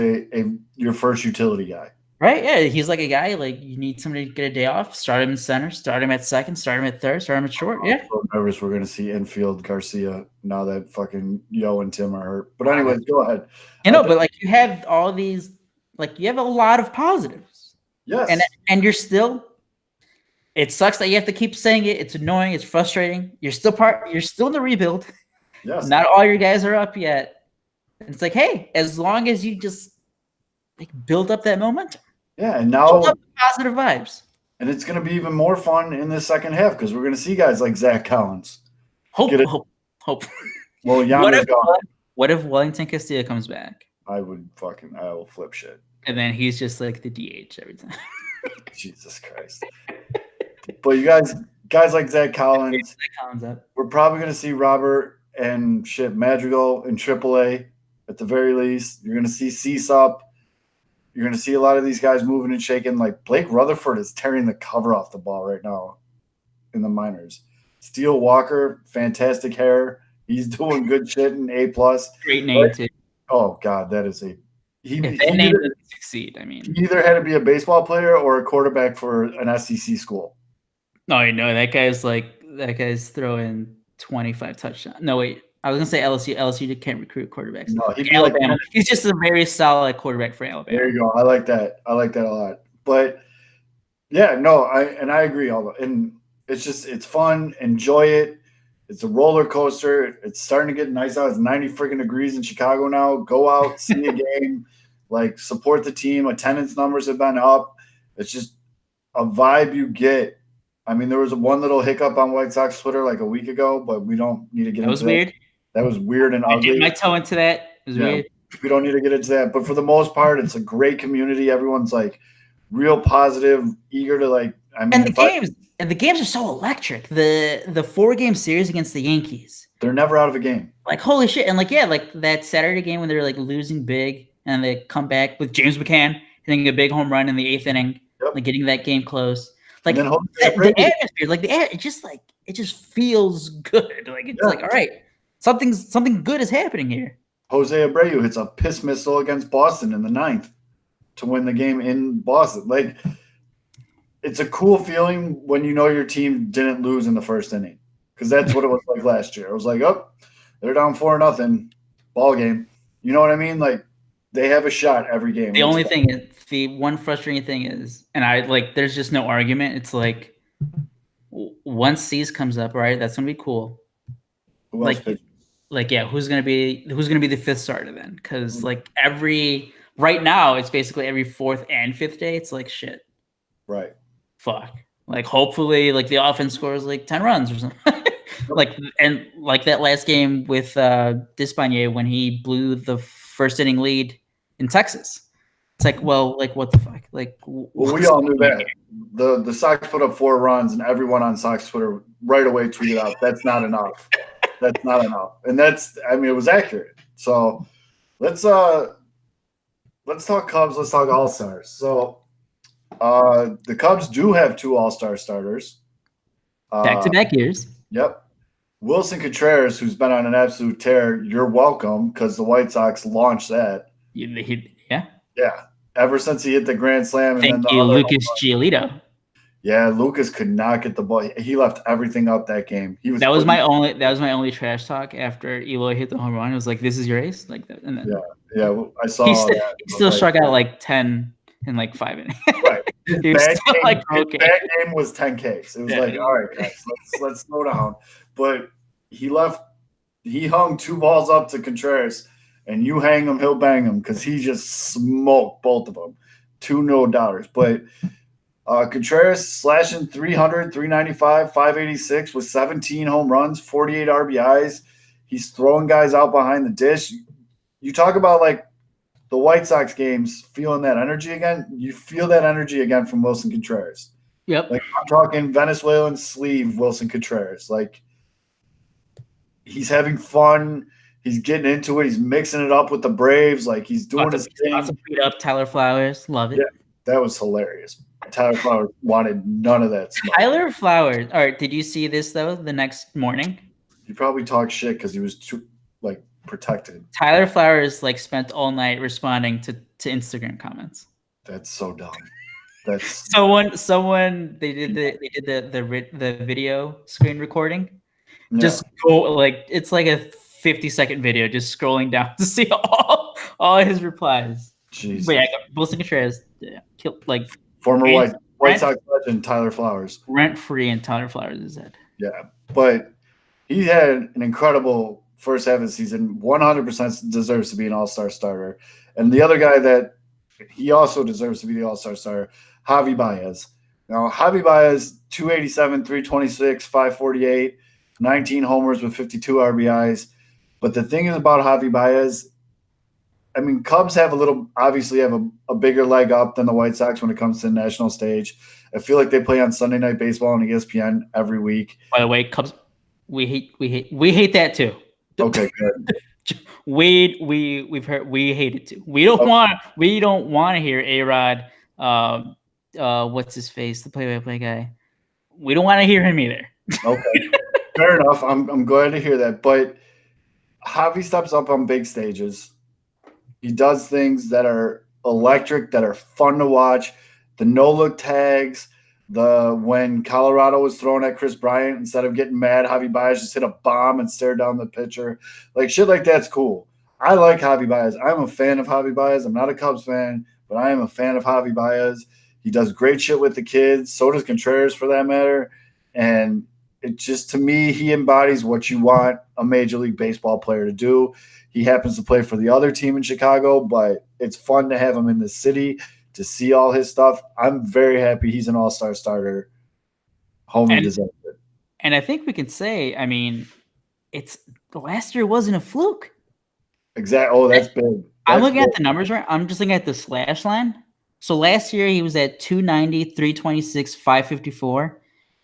your first utility guy. Right? Yeah, he's like a guy, like you need somebody to get a day off, start him in center, start him at second, start him at third, start him at short. Yeah. I'm so nervous we're going to see infield Garcia now that fucking Yo and Tim are hurt. But anyways, go ahead. But like you have all these, like you have a lot of positives. Yes. And you're still, it sucks that you have to keep saying it. It's annoying. It's frustrating. You're still in the rebuild. Yes. Not all your guys are up yet. It's like, hey, as long as you just like build up that momentum. Yeah, and now build up the positive vibes. And it's going to be even more fun in the second half because we're going to see guys like Zach Collins. Hope. Well, Yander's gone. What if Wellington Castillo comes back? I will flip shit. And then he's just like the DH every time. Jesus Christ. But you guys like Zach Collins, we're probably going to see Robert and Madrigal in AAA at the very least. You're going to see Cease up. You're going to see a lot of these guys moving and shaking. Like Blake Rutherford is tearing the cover off the ball right now. in the minors. Steele Walker, fantastic hair. He's doing good shit in A+. Great name, too. Oh, God, that is a – if that name doesn't succeed, I mean. He either had to be a baseball player or a quarterback for an SEC school. No, I know. That guy's throwing 25 touchdowns. No, wait. I was going to say LSU. LSU can't recruit quarterbacks. No, he'd like be Alabama. Like, he's just a very solid quarterback for Alabama. There you go. I like that. I like that a lot. But, yeah, no, I agree. And it's fun. Enjoy it. It's a roller coaster. It's starting to get nice out. It's 90 freaking degrees in Chicago now. Go out, see a game, like support the team. Attendance numbers have been up. It's just a vibe you get. I mean, there was one little hiccup on White Sox Twitter like a week ago, but we don't need to get into that. That was weird. That was weird and ugly. I dipped my toe into that. It was weird. We don't need to get into that. But for the most part, it's a great community. Everyone's like real positive, eager to like. I mean, and the games are so electric. The 4-game series against the Yankees. They're never out of a game. Like holy shit! And like that Saturday game when they were like losing big and they come back with James McCann hitting a big home run in the 8th inning, like getting that game close. Like the atmosphere, like it just feels good. Like it's like all right, something good is happening here. Jose Abreu hits a piss missile against Boston in the 9th to win the game in Boston. Like it's a cool feeling when you know your team didn't lose in the first inning because that's what it was like last year. It was like, oh, they're down 4-0, ball game. You know what I mean? Like they have a shot every game. The only thing is, the one frustrating thing is, and I like, there's just no argument. It's like once Cease comes up, right? That's gonna be cool. Like, yeah, who's gonna be the 5th starter then? Because like right now, it's basically every 4th and 5th day. It's like shit. Right. Fuck. Like hopefully, like the offense scores like 10 runs or something. like that last game with Despaigne when he blew the first inning lead in Texas. It's like, well, like what the fuck? Like, well, we all knew that the Sox put up 4 runs, and everyone on Sox Twitter right away tweeted out, "That's not enough. That's not enough." And it was accurate. So let's talk Cubs. Let's talk All-Stars. So the Cubs do have 2 All-Star starters. Back-to-back years. Yep. Wilson Contreras, who's been on an absolute tear. You're welcome because the White Sox launched that. Yeah. Ever since he hit the grand slam. Thank you, Lucas Giolito. Yeah, Lucas could not get the ball. He left everything up that game. That was my only trash talk after Eloy hit the home run. It was like, this is your ace? Like that. And then I saw he still struck out like 10 in like 5 innings. Right. His bad game was 10 Ks. It was like, all right, guys, let's slow down. But he hung 2 balls up to Contreras. And you hang him, he'll bang him because he just smoked both of them. 2 no-doubters. But Contreras slashing 300, 395, 586 with 17 home runs, 48 RBIs. He's throwing guys out behind the dish. You talk about like the White Sox games, feeling that energy again. You feel that energy again from Wilson Contreras. Yep. Like I'm talking Venezuelan sleeve Wilson Contreras. Like he's having fun. He's getting into it. He's mixing it up with the Braves. Like he's doing his thing. Lots of beat up Tyler Flowers. Love it. Yeah, that was hilarious. Tyler Flowers wanted none of that stuff. Tyler Flowers. All right. Did you see this though? The next morning, he probably talked shit because he was too protected. Tyler Flowers spent all night responding to Instagram comments. That's so dumb. That's someone they did the video screen recording. Yeah. Just go it's like a 50-second video just scrolling down to see all his replies. Jeez. But yeah, Wilson Contreras killed former White Sox legend Tyler Flowers. Rent free in Tyler Flowers' head. Yeah. But he had an incredible first half of the season, 100% deserves to be an All-Star starter. And the other guy that he also deserves to be the All-Star starter, Javi Baez. Now, Javi Baez, 287, 326, 548, 19 homers with 52 RBIs. But the thing is about Javi Baez, I mean, Cubs obviously have a bigger leg up than the White Sox when it comes to the national stage. I feel like they play on Sunday Night Baseball on ESPN every week. By the way, Cubs, we hate that too. Okay, good. We've heard we hate it too. We don't want to hear A-Rod. What's his face? The play-by-play guy. we don't want to hear him either. Okay, fair enough. I'm glad to hear that. But Javi steps up on big stages. He does things that are electric, that are fun to watch. The no-look tags, when Colorado was throwing at Chris Bryant, instead of getting mad, Javi Baez just hit a bomb and stared down the pitcher. Like, shit like that's cool. I like Javi Baez. I'm a fan of Javi Baez. I'm not a Cubs fan, but I am a fan of Javi Baez. He does great shit with the kids. So does Contreras, for that matter. And it just, to me, he embodies what you want a Major League Baseball player to do. He happens to play for the other team in Chicago, but it's fun to have him in the city to see all his stuff. I'm very happy he's an all-star starter. Homie deserves it. And I think we can say, I mean, it's the last year wasn't a fluke. Exactly. Oh, that's big. I'm looking at the numbers right. I'm just looking at the slash line. So last year he was at 290, 326, 554.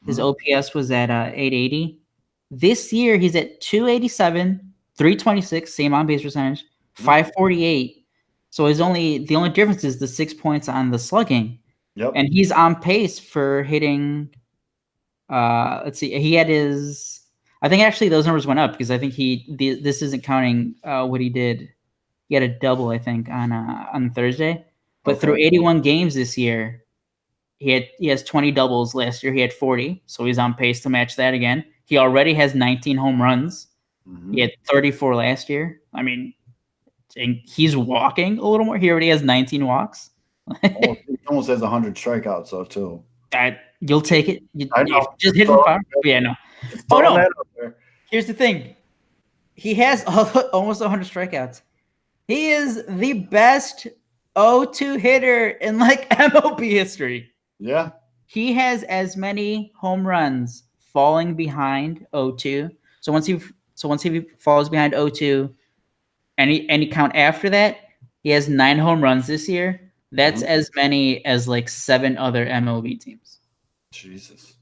His OPS was at 880. This year he's at 287, 326, same on base percentage, 548. So the only difference is the 6 points on the slugging. Yep. And he's on pace for hitting. Let's see. He had his. I think actually those numbers went up because I think this isn't counting what he did. He had a double, I think, on Thursday. But through 81 games this year, he has 20 doubles. Last year he had 40, so he's on pace to match that again. He already has 19 home runs. He had 34 last year. I mean, and he's walking a little more. He already has 19 walks. He almost has 100 strikeuts, though, too. You'll take it. I know. Just hit from power. Yeah, no. Oh, no. Here's the thing. He has almost 100 strikeouts. He is the best 0-2 hitter in like MLB history. Yeah. He has as many home runs falling behind 0-2. So once he falls behind 0-2, any count after that, he has 9 home runs this year. That's as many as like 7 other MLB teams. Jesus.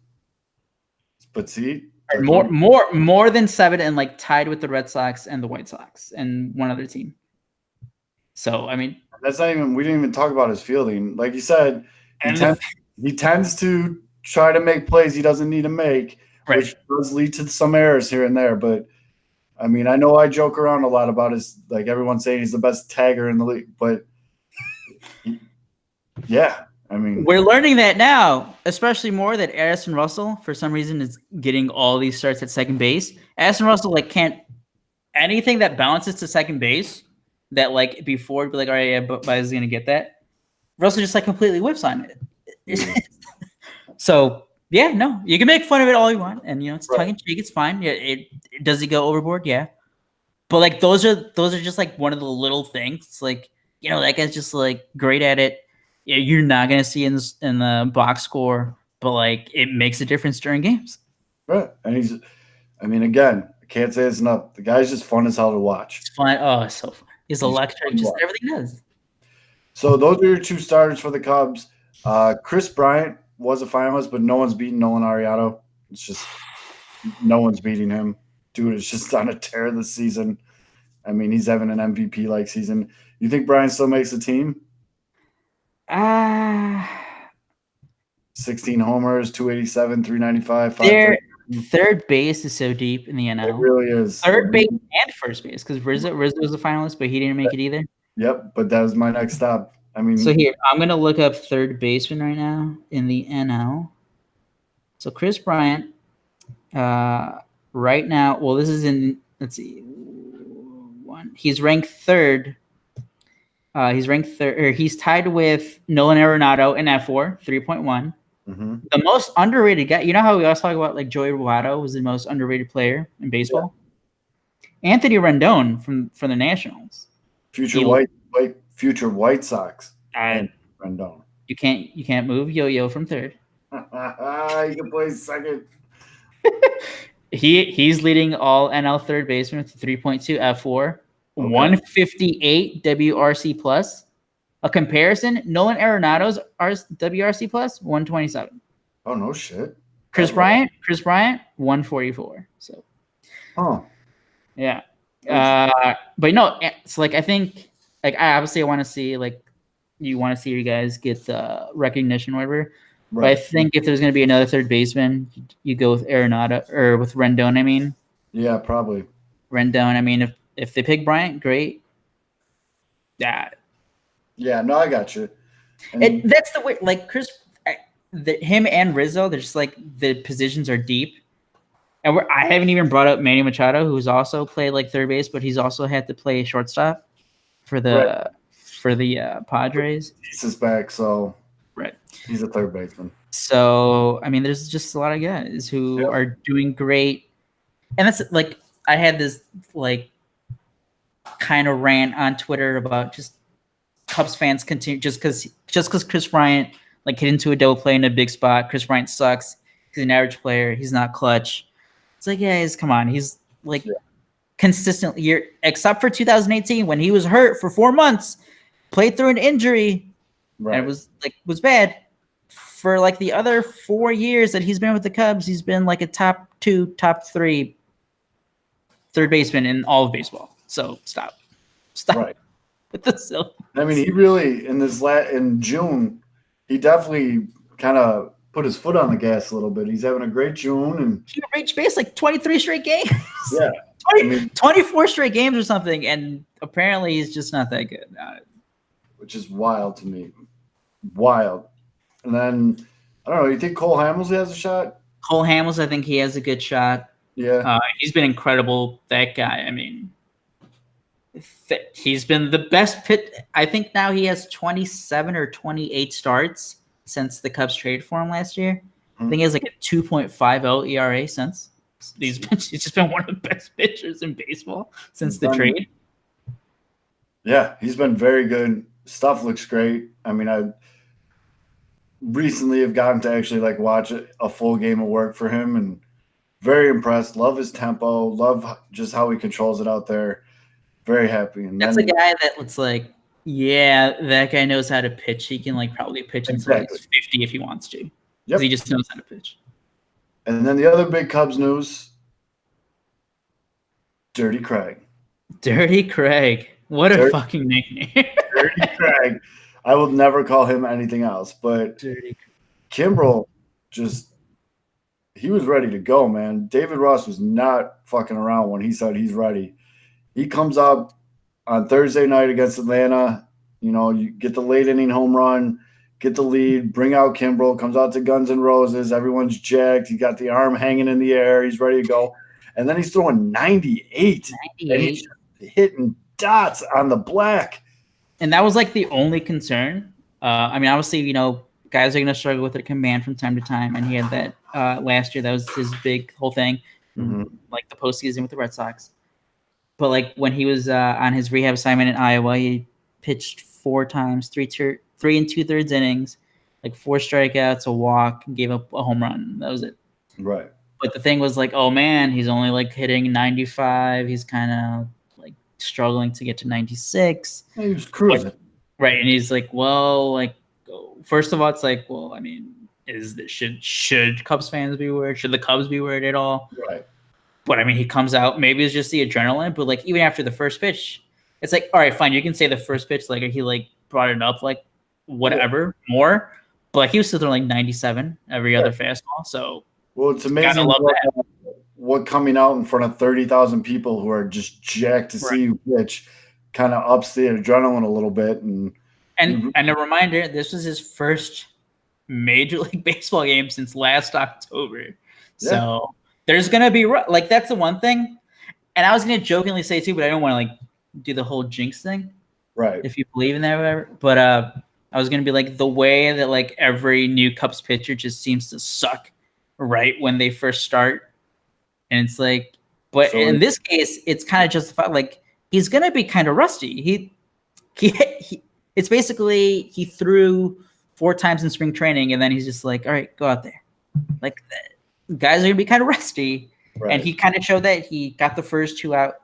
But see, more than 7, and like tied with the Red Sox and the White Sox and one other team. So I mean, that's not even. We didn't even talk about his fielding. Like you said, he tends to try to make plays he doesn't need to make, which does lead to some errors here and there. But I mean, I know I joke around a lot about his, like everyone's saying he's the best tagger in the league, but yeah, I mean, we're learning that now, especially more that Addison Russell, for some reason, is getting all these starts at second base. Addison Russell can't anything that bounces to second base. That like before it'd be like, all right, yeah, but Baez is gonna get that. Russell just like completely whips on it. So yeah, no, you can make fun of it all you want, and it's tongue in cheek, it's fine. Yeah, does he go overboard? Yeah, but like those are just like one of the little things. It's like that guy's just like great at it. Yeah, you're not gonna see in the box score, but like it makes a difference during games. Right, and again, I can't say it's enough. The guy's just fun as hell to watch. It's fun. Oh, it's so fun. He's electric. Just everything does. So those are your 2 starters for the Cubs. Chris Bryant was a finalist, but no one's beating Nolan Arenado. It's just no one's beating him. Dude is just on a tear this season. I mean, he's having an MVP-like season. You think Bryant still makes the team? 16 homers, 287, 395, 530. Third base is so deep in the NL. It really is. Third base and first base, because Rizzo was a finalist, but he didn't make it either. Yep, but that was my next stop. I mean, so here I'm gonna look up third baseman right now in the NL. So Chris Bryant, right now. Well, this is in. Let's see, he's ranked third. He's tied with Nolan Arenado in F4, 3.1. The most underrated guy. You know how we always talk about like Joey Votto was the most underrated player in baseball. Yeah. Anthony Rendon from the Nationals. Future White Sox. Rendon. You can't move Yo-Yo from third. You can play second. He's leading all NL third baseman with 3.2 F4, 158 WRC plus. A comparison: Nolan Arenado's WRC plus 127. Oh no shit. Chris Bryant 144. So. Oh. Yeah. But no, it's like I think like I obviously want to see like you want to see you guys get the recognition, whatever. But I think if there's going to be another third baseman, you go with Arenado or with Rendon. I mean, yeah, probably Rendon. I mean, if they pick Bryant, great. Yeah, no, I got you. That's the way. Like him and Rizzo, they're just like the positions are deep. And I haven't even brought up Manny Machado, who's also played like third base, but he's also had to play shortstop for the Padres. He's back, so right. He's a third baseman. So I mean, there's just a lot of guys who are doing great, and that's like I had this like kind of rant on Twitter about just Cubs fans continue just because Chris Bryant like hit into a double play in a big spot. Chris Bryant sucks. He's an average player. He's not clutch. It's like, guys, come on. He's like consistently, except for 2018 when he was hurt for 4 months, played through an injury, and it was bad. For like the other 4 years that he's been with the Cubs, he's been like a top 2, top 3 third baseman in all of baseball. So stop. Right. With the silly. I mean, he really in June, he definitely kind of put his foot on the gas a little bit. He's having a great June, and he reached base like 23 straight games. Yeah, 24 straight games or something, and apparently he's just not that good. Which is wild to me. Wild. And then I don't know. You think Cole Hamels has a shot? Cole Hamels, I think he has a good shot. Yeah, he's been incredible. That guy, I mean, he's been the best pit. I think now he has 27 or 28 starts since the Cubs traded for him last year. Mm-hmm. I think he has like a 2.50 ERA since. He's just been one of the best pitchers in baseball since the trade. Yeah, he's been very good. Stuff looks great. I mean, I recently have gotten to actually like watch a full game of work for him, and very impressed. Love his tempo. Love just how he controls it out there. Very happy. And that's a guy that looks like, yeah, that guy knows how to pitch. He can like probably pitch until he's 50 if he wants to. Yep. He just knows how to pitch. And then the other big Cubs news, Dirty Craig. Dirty Craig. What a fucking nickname. Dirty Craig. I will never call him anything else. But Kimbrel he was ready to go, man. David Ross was not fucking around when he said he's ready. He comes up on Thursday night against Atlanta. You know, you get the late inning home run, get the lead, bring out Kimbrel, comes out to Guns N' Roses. Everyone's jacked. He got the arm hanging in the air. He's ready to go. And then he's throwing 98. And he's hitting dots on the black. And that was like the only concern. I mean, obviously, you know, guys are going to struggle with their command from time to time. And he had that last year. That was his big whole thing, like the postseason with the Red Sox. But like when he was on his rehab assignment in Iowa, he pitched 4 times, 3 2/3 innings, like 4 strikeouts, a walk, gave up a home run. That was it. Right. But the thing was like, oh man, he's only like hitting 95. He's kind of like struggling to get to 96. Yeah, he was cruising. Right. And he's like, well, like, first of all, it's like, well, I mean, should Cubs fans be worried? Should the Cubs be worried at all? Right. But I mean, he comes out, maybe it's just the adrenaline, but like even after the first pitch, it's like, all right, fine. You can say the first pitch, like he like brought it up, like whatever more, but like he was still throwing like 97 every other fastball. So, well, it's amazing what coming out in front of 30,000 people who are just jacked to see you pitch kind of ups the adrenaline a little bit. And a reminder, this was his first Major League Baseball game since last October. Yeah. So there's going to be like, that's the one thing. And I was going to jokingly say too, but I don't want to like do the whole jinx thing. Right. If you believe in that or whatever. But I was going to be like the way that like every new Cubs pitcher just seems to suck right when they first start. And it's like, but in this case, it's kind of justified. Like he's going to be kind of rusty. He it's basically he threw 4 times in spring training and then he's just like, all right, go out there. Like guys are going to be kind of rusty. Right. And he kind of showed that. He got the first 2 out.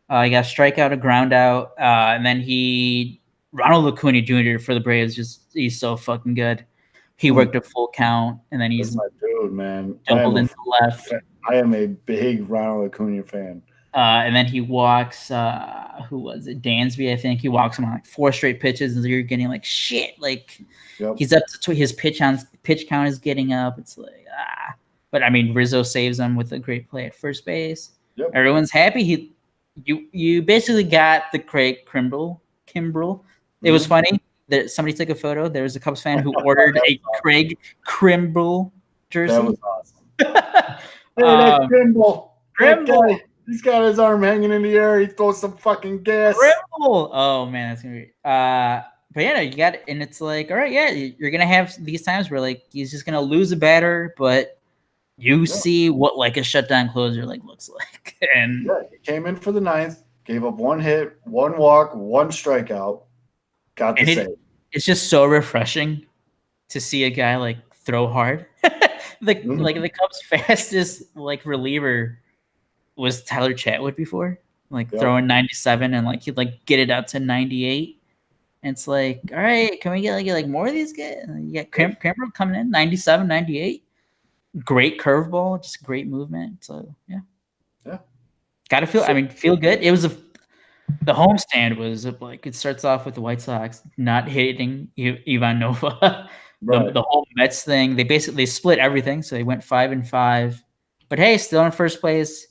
He got a strikeout, a ground out. And then Ronald Acuna Jr. for the Braves, he's so fucking good. He worked a full count, and then he's my dude, man. Doubled into left. I am a big Ronald Acuna fan. And then he walks, who was it? Dansby, I think. He walks him on like 4 straight pitches, and you're getting like shit. Like he's up to his pitch count is getting up. It's like but I mean Rizzo saves him with a great play at first base. Yep. Everyone's happy. You basically got the Craig Kimbrel. It was funny that somebody took a photo. There was a Cubs fan who ordered a Craig Kimbrel jersey. That was awesome. Hey, that Kimbrel. That he's got his arm hanging in the air. He throws some fucking gas. Kimbrel. Oh man, that's gonna be. But yeah, you got it, and it's like, all right, yeah, you're gonna have these times where like he's just gonna lose a batter, but you see what like a shutdown closer like looks like. And he came in for the 9th, gave up 1 hit, 1 walk, 1 strikeout, got the save. It's just so refreshing to see a guy like throw hard. Like the Cubs' fastest like reliever was Tyler Chatwood before, like throwing 97 and like he'd like get it up to 98. And it's like, all right, can we get like more of these guys? You got Kramer coming in 97, 98. Great curveball, just great movement. So yeah. Got to feel good. It was the homestand was like it starts off with the White Sox not hitting Ivan Nova. The whole Mets thing, they split everything, so they went 5-5. But hey, still in first place.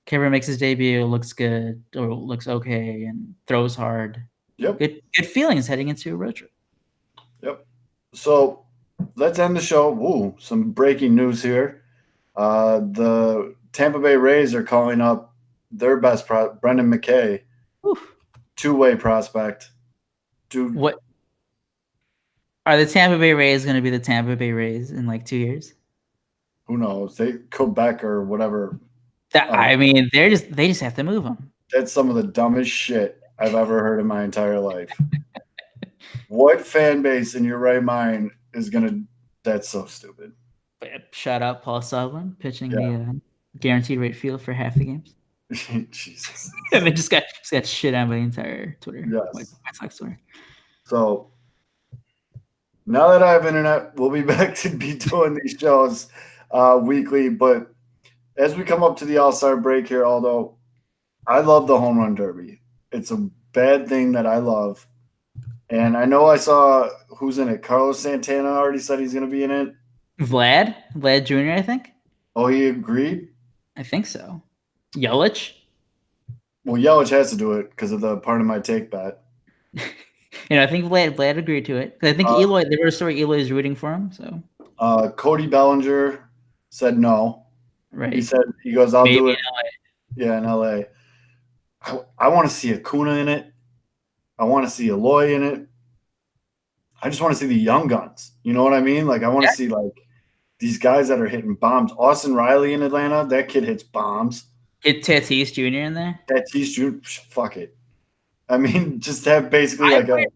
Kimbrel makes his debut, looks good or looks okay, and throws hard. Yep. Good feelings heading into a road trip. Yep. So let's end the show. Ooh, some breaking news here. The Tampa Bay Rays are calling up their best Brendan McKay, 2-way prospect. Dude, what are the Tampa Bay Rays going to be? The Tampa Bay Rays in like 2 years? Who knows? They Quebec or whatever. I mean, they just have to move them. That's some of the dumbest shit I've ever heard in my entire life. What fan base in your right mind is gonna? That's so stupid. Shout out Paul Sullivan pitching the guaranteed rate field for half the games. Jesus. And they just got shit on by the entire Twitter. Yes. White Sox Twitter. So now that I have internet, we'll be back to be doing these shows weekly. But as we come up to the All-Star break here, although I love the home run derby, it's a bad thing that I love. And I know I saw who's in it. Carlos Santana already said he's going to be in it. Vlad Jr., I think. Oh, he agreed? I think so. Yelich? Well, Yelich has to do it because of the part of my take bet. I think Vlad agreed to it. I think Eloy, there was a story Eloy is rooting for him. So Cody Bellinger said no. Right. He goes, I'll do it. Yeah, in LA. I want to see Acuna in it. I want to see Eloy in it. I just want to see the young guns. You know what I mean? Like I want to see like these guys that are hitting bombs. Austin Riley in Atlanta, that kid hits bombs. Get Tatis Jr. in there? Tatis Jr., fuck it. I mean, just have basically you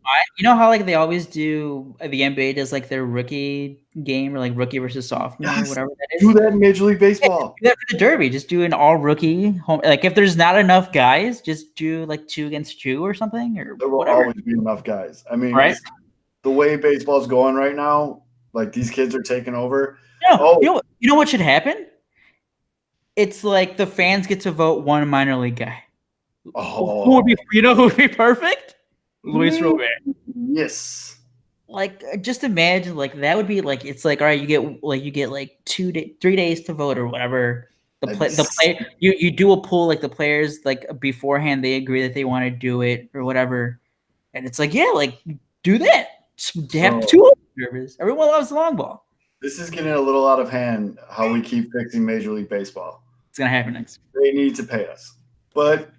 know how like they always do the NBA does like their rookie game or like rookie versus sophomore or whatever that is. Do that in Major League Baseball. Do that for the Derby. Just do an all rookie home. Like if there's not enough guys, just do like 2 against 2 or something or there will whatever. Always be enough guys. I mean, right? The way baseball's going right now, like these kids are taking over. No, you know what should happen? It's like the fans get to vote one minor league guy. Who would be perfect? Luis Robert. Yes. Like just imagine like that would be like it's like all right, you get like 3 days to vote or whatever. The play you do a poll like the players like beforehand they agree that they want to do it or whatever, and it's like like do that. Have 2 observers. Everyone loves the long ball. This is getting a little out of hand. How we keep fixing Major League Baseball. It's gonna happen next. They need to pay us, but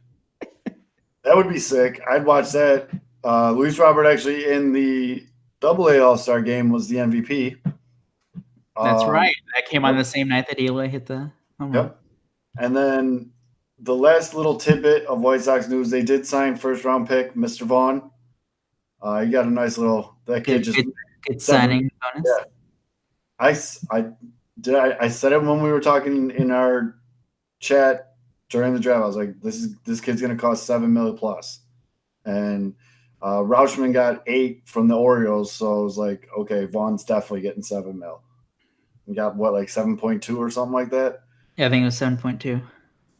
that would be sick. I'd watch that. Luis Robert actually in the AA All-Star Game was the MVP. That's right. That came on the same night that Eloy hit the home run. Yep. And then the last little tidbit of White Sox news, they did sign first-round pick Mr. Vaughn. He got a nice little – that kid just – good signing bonus. Yeah. I said it when we were talking in our chat during the draft. I was like, this kid's going to cost $7 million plus. And Rauschman got 8 from the Orioles, so I was like, okay, Vaughn's definitely getting $7 million. He got what, like 7.2 or something like that? Yeah, I think it was 7.2.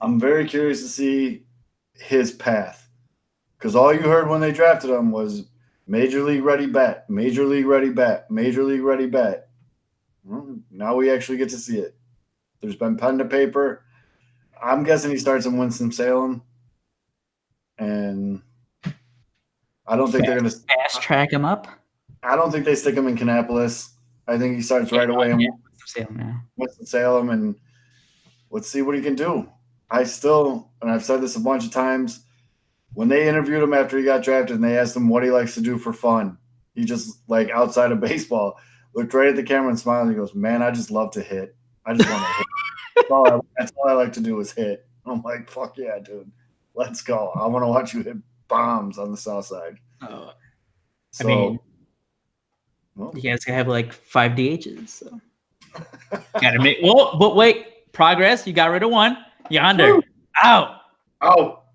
I'm very curious to see his path, because all you heard when they drafted him was Major League ready bat, Major League ready bat, Major League ready bat. Well, now we actually get to see it. There's been pen to paper. I'm guessing he starts in Winston-Salem, and I don't think they're going to fast track him up. I don't think they stick him in Kannapolis. I think he starts right away in Winston-Salem, and let's see what he can do. I still, and I've said this a bunch of times, when they interviewed him after he got drafted and they asked him what he likes to do for fun, he just, like, outside of baseball, looked right at the camera and smiled, and he goes, "Man, I just love to hit. I just want to hit. That's all I like to do is hit." I'm like, "Fuck yeah, dude. Let's go. I want to watch you hit bombs on the south side." Oh, So, I mean, well, you guys have like 5 DHs, so gotta make. Well, but wait, progress. You got rid of one. Yonder, woo, out. out,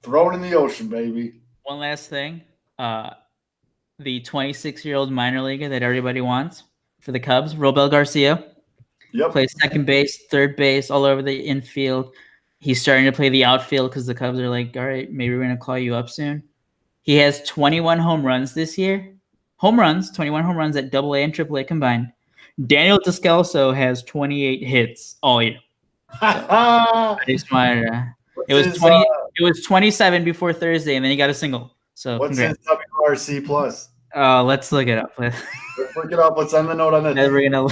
thrown in the ocean, baby. One last thing. The 26-year-old minor leaguer that everybody wants for the Cubs, Robel Garcia. Yep. Plays second base, third base, all over the infield. He's starting to play the outfield because the Cubs are like, all right, maybe we're going to call you up soon. He has 21 home runs this year. 21 home runs at AA and AAA combined. Daniel Descalso has 28 hits all year. I just wanted to, it was 27 before Thursday, and then he got a single. So what's congrats. his WRC plus? Let's look it up. Let's look it up. Let's end the note on this. Never gonna.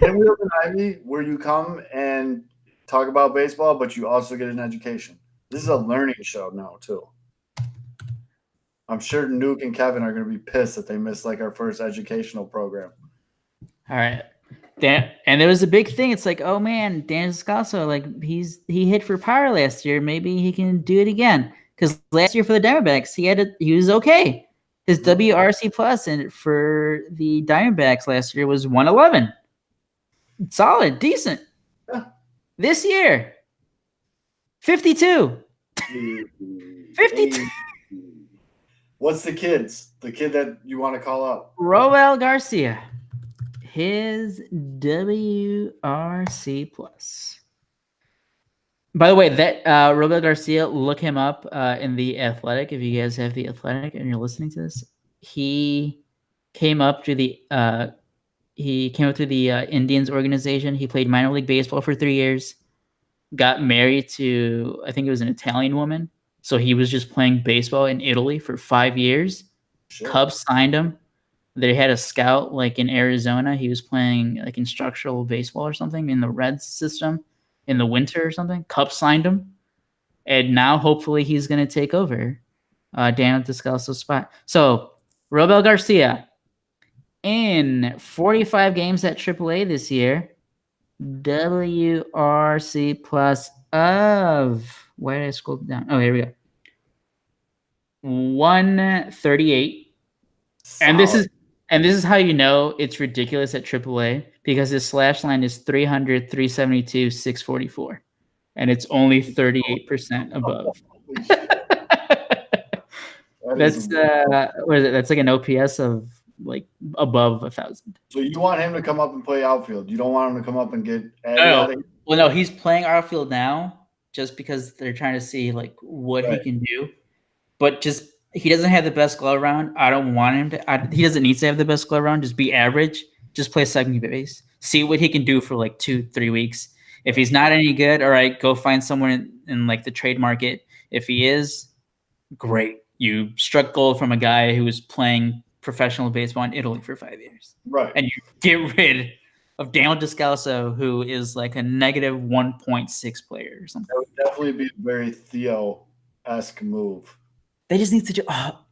Pinwheels and Ivy, where you come and talk about baseball, but you also get an education. This is a learning show now too. I'm sure Nuke and Kevin are going to be pissed that they missed like our first educational program. All right. And there was a big thing. It's like, oh man, Dan Descalso, like he hit for power last year. Maybe he can do it again. Because last year for the Diamondbacks, he was okay. His WRC plus and for the Diamondbacks last year was 111. Solid, decent. Yeah. This year, 52. 52. What's the kid's? The kid that you want to call up? Roel Garcia. His WRC plus. By the way, that Roel Garcia, look him up in the Athletic. If you guys have the Athletic and you're listening to this, he came up to the Indians organization. He played minor league baseball for 3 years. Got married to, I think it was an Italian woman. So he was just playing baseball in Italy for 5 years. Sure. Cubs signed him. They had a scout like in Arizona. He was playing like instructional baseball or something in the Reds system in the winter or something. Cubs signed him. And now hopefully he's going to take over Daniel Descalso's spot. So Robel Garcia in 45 games at AAA this year. WRC plus of, where did I scroll down? Oh, here we go. 138. Solid. And this is how you know it's ridiculous at AAA, because his slash line is 300, 372, 644. And it's only 38% above. That's what is it? That's like an OPS of like above 1,000. So you want him to come up and play outfield? You don't want him to come up and get no. Well, no, he's playing outfield now just because they're trying to see like what he can do. But just he doesn't have the best glove round. I don't want him to. He doesn't need to have the best glove round. Just be average. Just play second base. See what he can do for like 2-3 weeks. If he's not any good, all right, go find someone in like the trade market. If he is, great. You struck gold from a guy who was playing professional baseball in Italy for 5 years. Right. And you get rid of Daniel Descalso, who is like a negative 1.6 player or something. That would definitely be a very Theo-esque move. They just need to do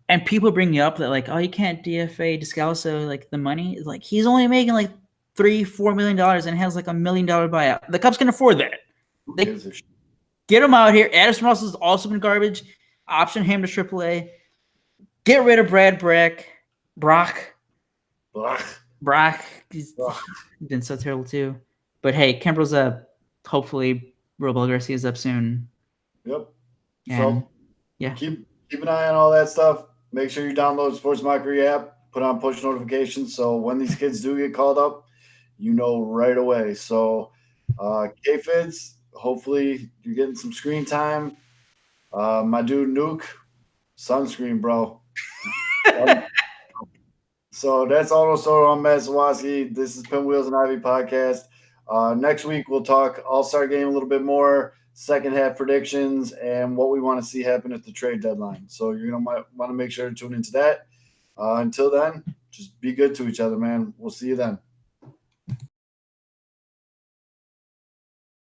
and people bring you up that like, oh, you can't DFA Descalso, like the money is like he's only making like $3-4 million and has like $1 million buyout. The Cubs can afford that. They get him out here. Addison Russell's also been garbage. Option him to AAA. Get rid of Brad Brock. He's been so terrible too. But hey, Kimbrel's up. Hopefully, Robel Garcia's up soon. Yep. And, so yeah, keep an eye on all that stuff. Make sure you download the Sports Mockery app. Put on push notifications so when these kids do get called up, you know right away. So, K-Fids, hopefully you're getting some screen time. My dude Nuke, sunscreen, bro. So that's also on Matt Zawaski. This is Pinwheels and Ivy podcast. Next week we'll talk All-Star Game a little bit more, second half predictions, and what we want to see happen at the trade deadline. So you're gonna want to make sure to tune into that. Until then, just be good to each other, man. We'll see you then.